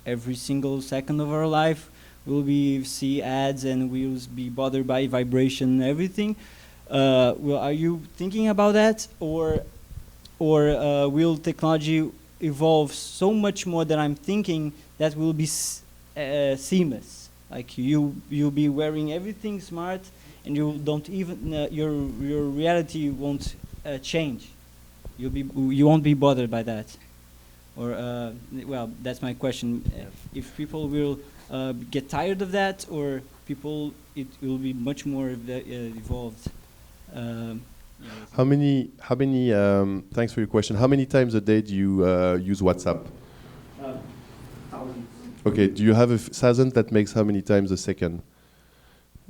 every single second of our life? Will we see ads and we'll be bothered by vibration and everything? Are you thinking about that, or will technology evolve so much more than I'm thinking that will be seamless? Like you'll be wearing everything smart, and you don't even your reality won't change. You won't be bothered by that. Or well, that's my question. If people will get tired of that, or it will be much more evolved. How many? Thanks for your question. How many times a day do you use WhatsApp? Okay, do you have a thousand that makes how many times a second?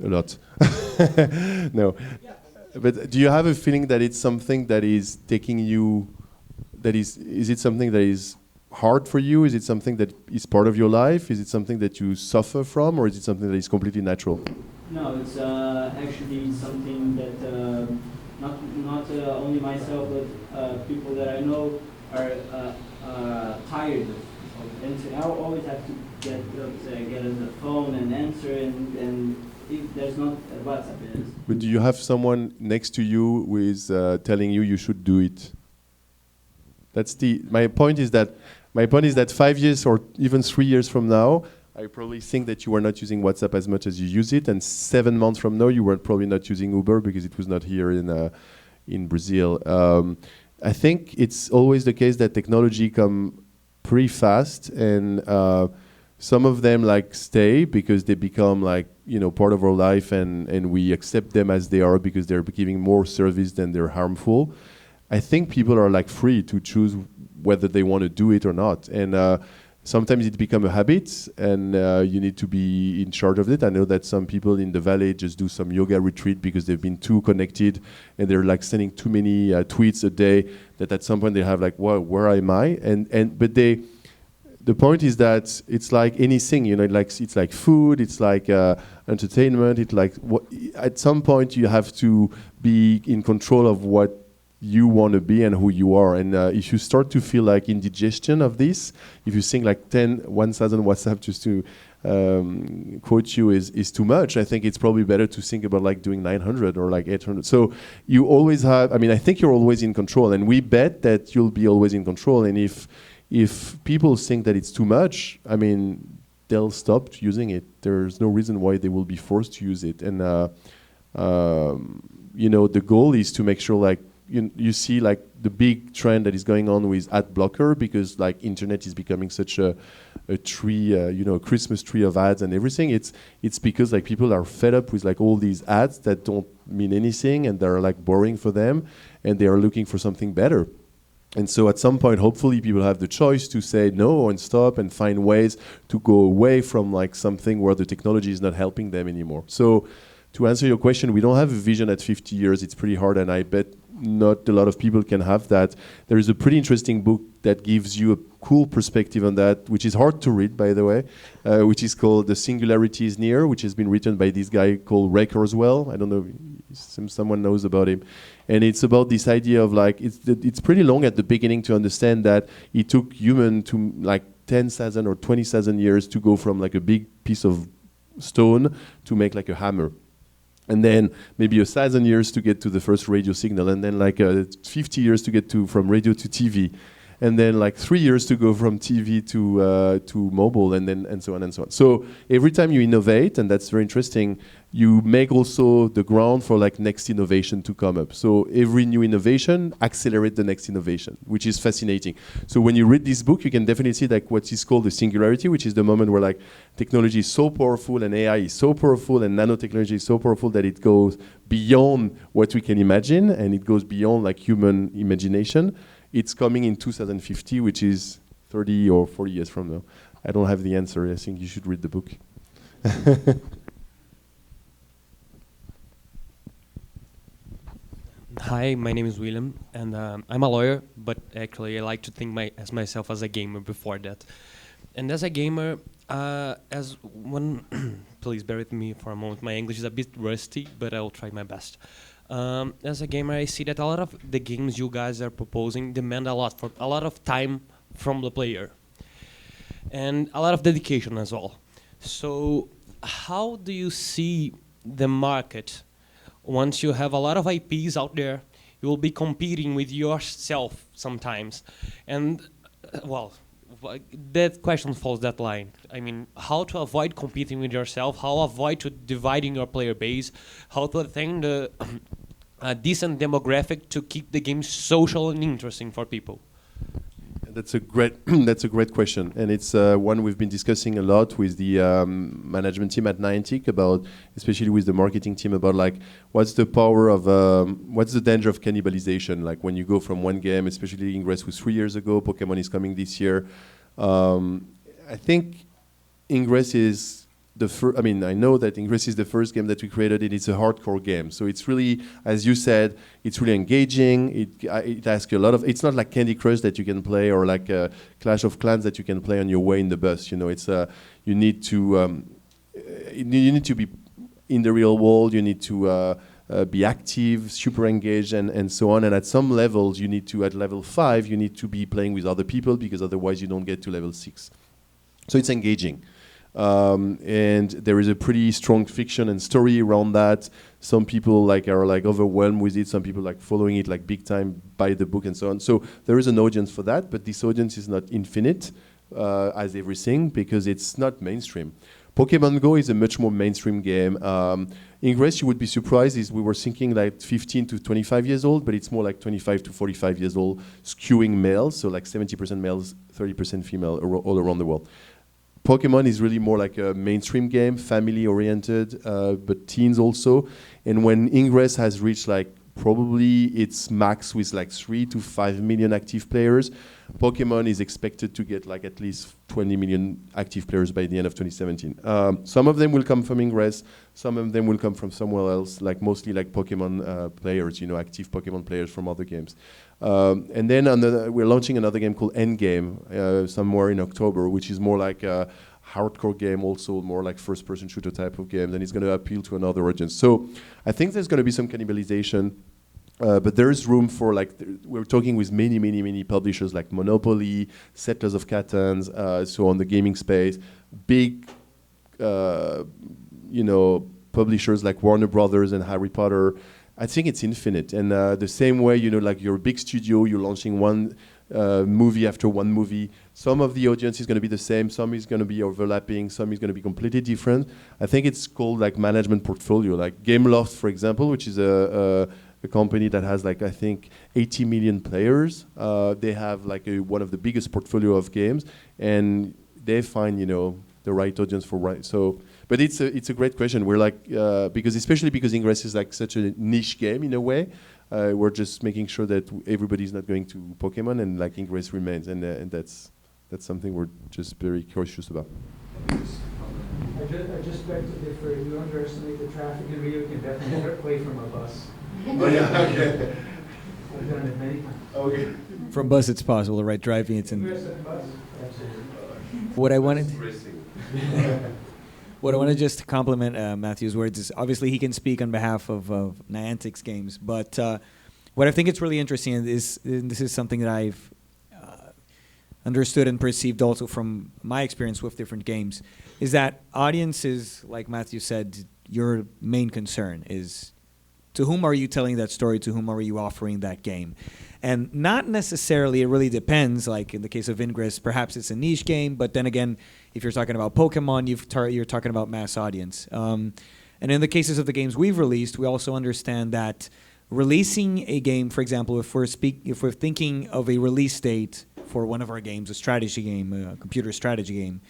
A lot. No. But do you have a feeling that it's something that is taking you, that is it something that is hard for you? Is it something that is part of your life? Is it something that you suffer from, or is it something that is completely natural? No, it's actually something that not only myself, but people that I know are tired of. And I always have to get on the phone and answer, and if there's not WhatsApp. But do you have someone next to you who is telling you should do it? That's my point is that 5 years or even 3 years from now, I probably think that you were not using WhatsApp as much as you use it, and 7 months from now, you were probably not using Uber because it was not here in Brazil. I think it's always the case that technology come pretty fast, and some of them like stay because they become like part of our life, and we accept them as they are because they're giving more service than they're harmful. I think people are like free to choose whether they want to do it or not, and sometimes it becomes a habit, and you need to be in charge of it. I know that some people in the valley just do some yoga retreat because they've been too connected, and they're like sending too many tweets a day that at some point they have like, well, where am I? But the point is that it's like anything, it's like food, it's like entertainment. It's like at some point you have to be in control of what you want to be and who you are. And if you start to feel like indigestion of this, if you think like 1,000 WhatsApp just to quote you is too much, I think it's probably better to think about like doing 900 or like 800. So you always have, I think you're always in control, and we bet that you'll be always in control. And if people think that it's too much, they'll stop using it. There's no reason why they will be forced to use it. And the goal is to make sure like you see like the big trend that is going on with ad blocker, because like internet is becoming such a tree, a Christmas tree of ads and everything. It's because like people are fed up with like all these ads that don't mean anything and they're like boring for them, and they are looking for something better. And so at some point, hopefully people have the choice to say no and stop and find ways to go away from like something where the technology is not helping them anymore. So to answer your question, we don't have a vision at 50 years. It's pretty hard, and I bet not a lot of people can have that. There is a pretty interesting book that gives you a cool perspective on that, which is hard to read, by the way, which is called The Singularity is Near, which has been written by this guy called Ray Kurzweil. I don't know if someone knows about him. And it's about this idea of like, it's pretty long at the beginning to understand that it took human to like 10,000 or 20,000 years to go from like a big piece of stone to make like a hammer. And then maybe 1,000 years to get to the first radio signal, and then like 50 years to get from radio to TV, and then like 3 years to go from TV to mobile, and so on and so on. So every time you innovate, and that's very interesting, you make also the ground for like next innovation to come up. So every new innovation accelerates the next innovation, which is fascinating. So when you read this book, you can definitely see like what is called the singularity, which is the moment where like technology is so powerful and AI is so powerful and nanotechnology is so powerful that it goes beyond what we can imagine, and it goes beyond like human imagination. It's coming in 2050, which is 30 or 40 years from now. I don't have the answer. I think you should read the book. Hi, my name is William, and I'm a lawyer, but actually I like to think myself as a gamer before that. And as a gamer, please bear with me for a moment. My English is a bit rusty, but I will try my best. As a gamer, I see that a lot of the games you guys are proposing demand a lot of time from the player, and a lot of dedication as well. So, how do you see the market? Once you have a lot of IPs out there, you will be competing with yourself sometimes. And, that question falls that line. I mean, how to avoid competing with yourself, how avoid to dividing your player base, how to attain a decent demographic to keep the game social and interesting for people. That's a great question, and it's one we've been discussing a lot with the management team at Niantic about, especially with the marketing team, about like what's the power of what's the danger of cannibalization, like when you go from one game, especially Ingress was 3 years ago, Pokémon is coming this year. I think Ingress is the first. I mean, I know that Ingress is the first game that we created, and it's a hardcore game. So it's really, as you said, it's really engaging. It asks you a lot of. It's not like Candy Crush that you can play, or like Clash of Clans that you can play on your way in the bus. You know, it's you need to be in the real world. You need to be active, super engaged, and so on. And at some levels, you need to, at level 5, you need to be playing with other people, because otherwise you don't get to level 6. So it's engaging. And there is a pretty strong fiction and story around that. Some people are overwhelmed with it. Some people following it big time, buy the book and so on. So there is an audience for that, but this audience is not infinite as everything, because it's not mainstream. Pokémon GO is a much more mainstream game. Ingress, you would be surprised, is we were thinking 15 to 25 years old, but it's more like 25 to 45 years old, skewing males, so 70% males, 30% female all around the world. Pokemon is really more like a mainstream game, family-oriented, but teens also. And when Ingress has reached probably its max with 3 to 5 million active players, Pokemon is expected to get at least 20 million active players by the end of 2017. Some of them will come from Ingress, some of them will come from somewhere else, mostly Pokemon players, active Pokemon players from other games. And then we're launching another game called Endgame somewhere in October, which is more like a hardcore game, also more like first-person shooter type of game, and it's going to appeal to another audience. So I think there's going to be some cannibalization, but there is room for we're talking with many publishers like Monopoly, Settlers of Catan, so on the gaming space, big, publishers like Warner Brothers and Harry Potter. I think it's infinite, and the same way, you're a big studio, you're launching one movie after one movie. Some of the audience is going to be the same, some is going to be overlapping, some is going to be completely different. I think it's called management portfolio, like Gameloft, for example, which is a company that has I think 80 million players. They have one of the biggest portfolio of games, and they find the right audience for right. So, but it's a great question. We're especially because Ingress is such a niche game in a way. We're just making sure that everybody's not going to Pokemon, and Ingress remains, and that's something we're just very cautious about. I just beg to differ. If you underestimate the traffic in Rio, you can definitely play from a bus. Oh yeah, okay. I've done it many times. Okay. From bus, it's possible, right? Driving, it's in. Bus, absolutely. What I wanted. What I want to just compliment Matthew's words is obviously he can speak on behalf of Niantic's games, but what I think it's really interesting is, and this is something that I've understood and perceived also from my experience with different games, is that audiences, like Matthew said, your main concern is to whom are you telling that story, to whom are you offering that game? And not necessarily, it really depends, like in the case of Ingress, perhaps it's a niche game, but then again, if you're talking about Pokemon, you're talking about mass audience. And in the cases of the games we've released, we also understand that releasing a game, for example, if we're thinking of a release date for one of our games, a strategy game, a computer strategy game,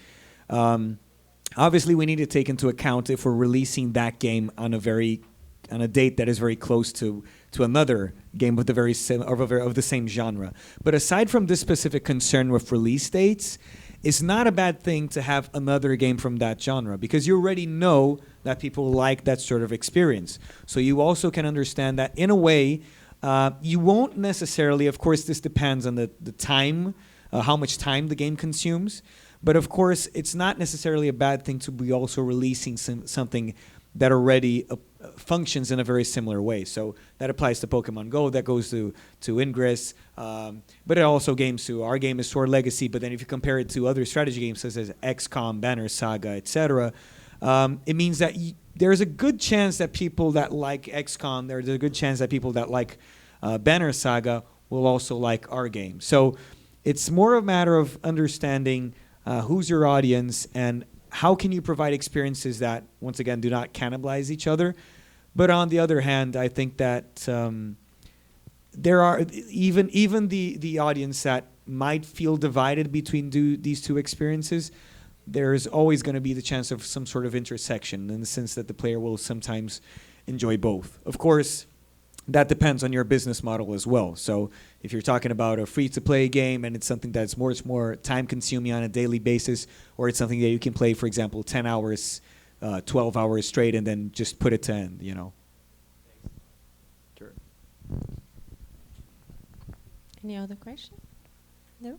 obviously we need to take into account if we're releasing that game on a date that is very close to another game with of the same genre. But aside from this specific concern with release dates, it's not a bad thing to have another game from that genre, because you already know that people like that sort of experience. So you also can understand that in a way, you won't necessarily, of course this depends on the time, how much time the game consumes, but of course it's not necessarily a bad thing to be also releasing something that already functions in a very similar way. So that applies to Pokemon GO, that goes to Ingress, but it also games to our game is Sword Legacy, but then if you compare it to other strategy games such as XCOM, Banner Saga, etc., it means that there's a good chance that people that like XCOM, there's a good chance that people that like Banner Saga will also like our game. So it's more a matter of understanding who's your audience and how can you provide experiences that, once again, do not cannibalize each other. But on the other hand, I think that there are even the audience that might feel divided between these two experiences, there's always going to be the chance of some sort of intersection in the sense that the player will sometimes enjoy both. Of course, that depends on your business model as well. So if you're talking about a free-to-play game and it's something that's much more time-consuming on a daily basis, or it's something that you can play, for example, 10 hours, 12 hours straight, and then just put it to end, you know. Sure. Any other question? No?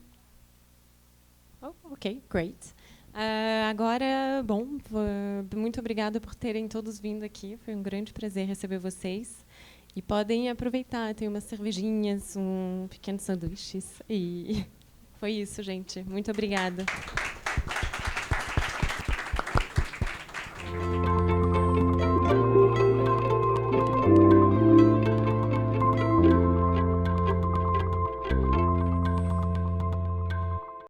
Oh, ok, great. Agora, bom, muito obrigada por terem todos vindo aqui. Foi um grande prazer receber vocês. E podem aproveitar, tem umas cervejinhas, pequenos sanduíches. E foi isso, gente. Muito obrigada.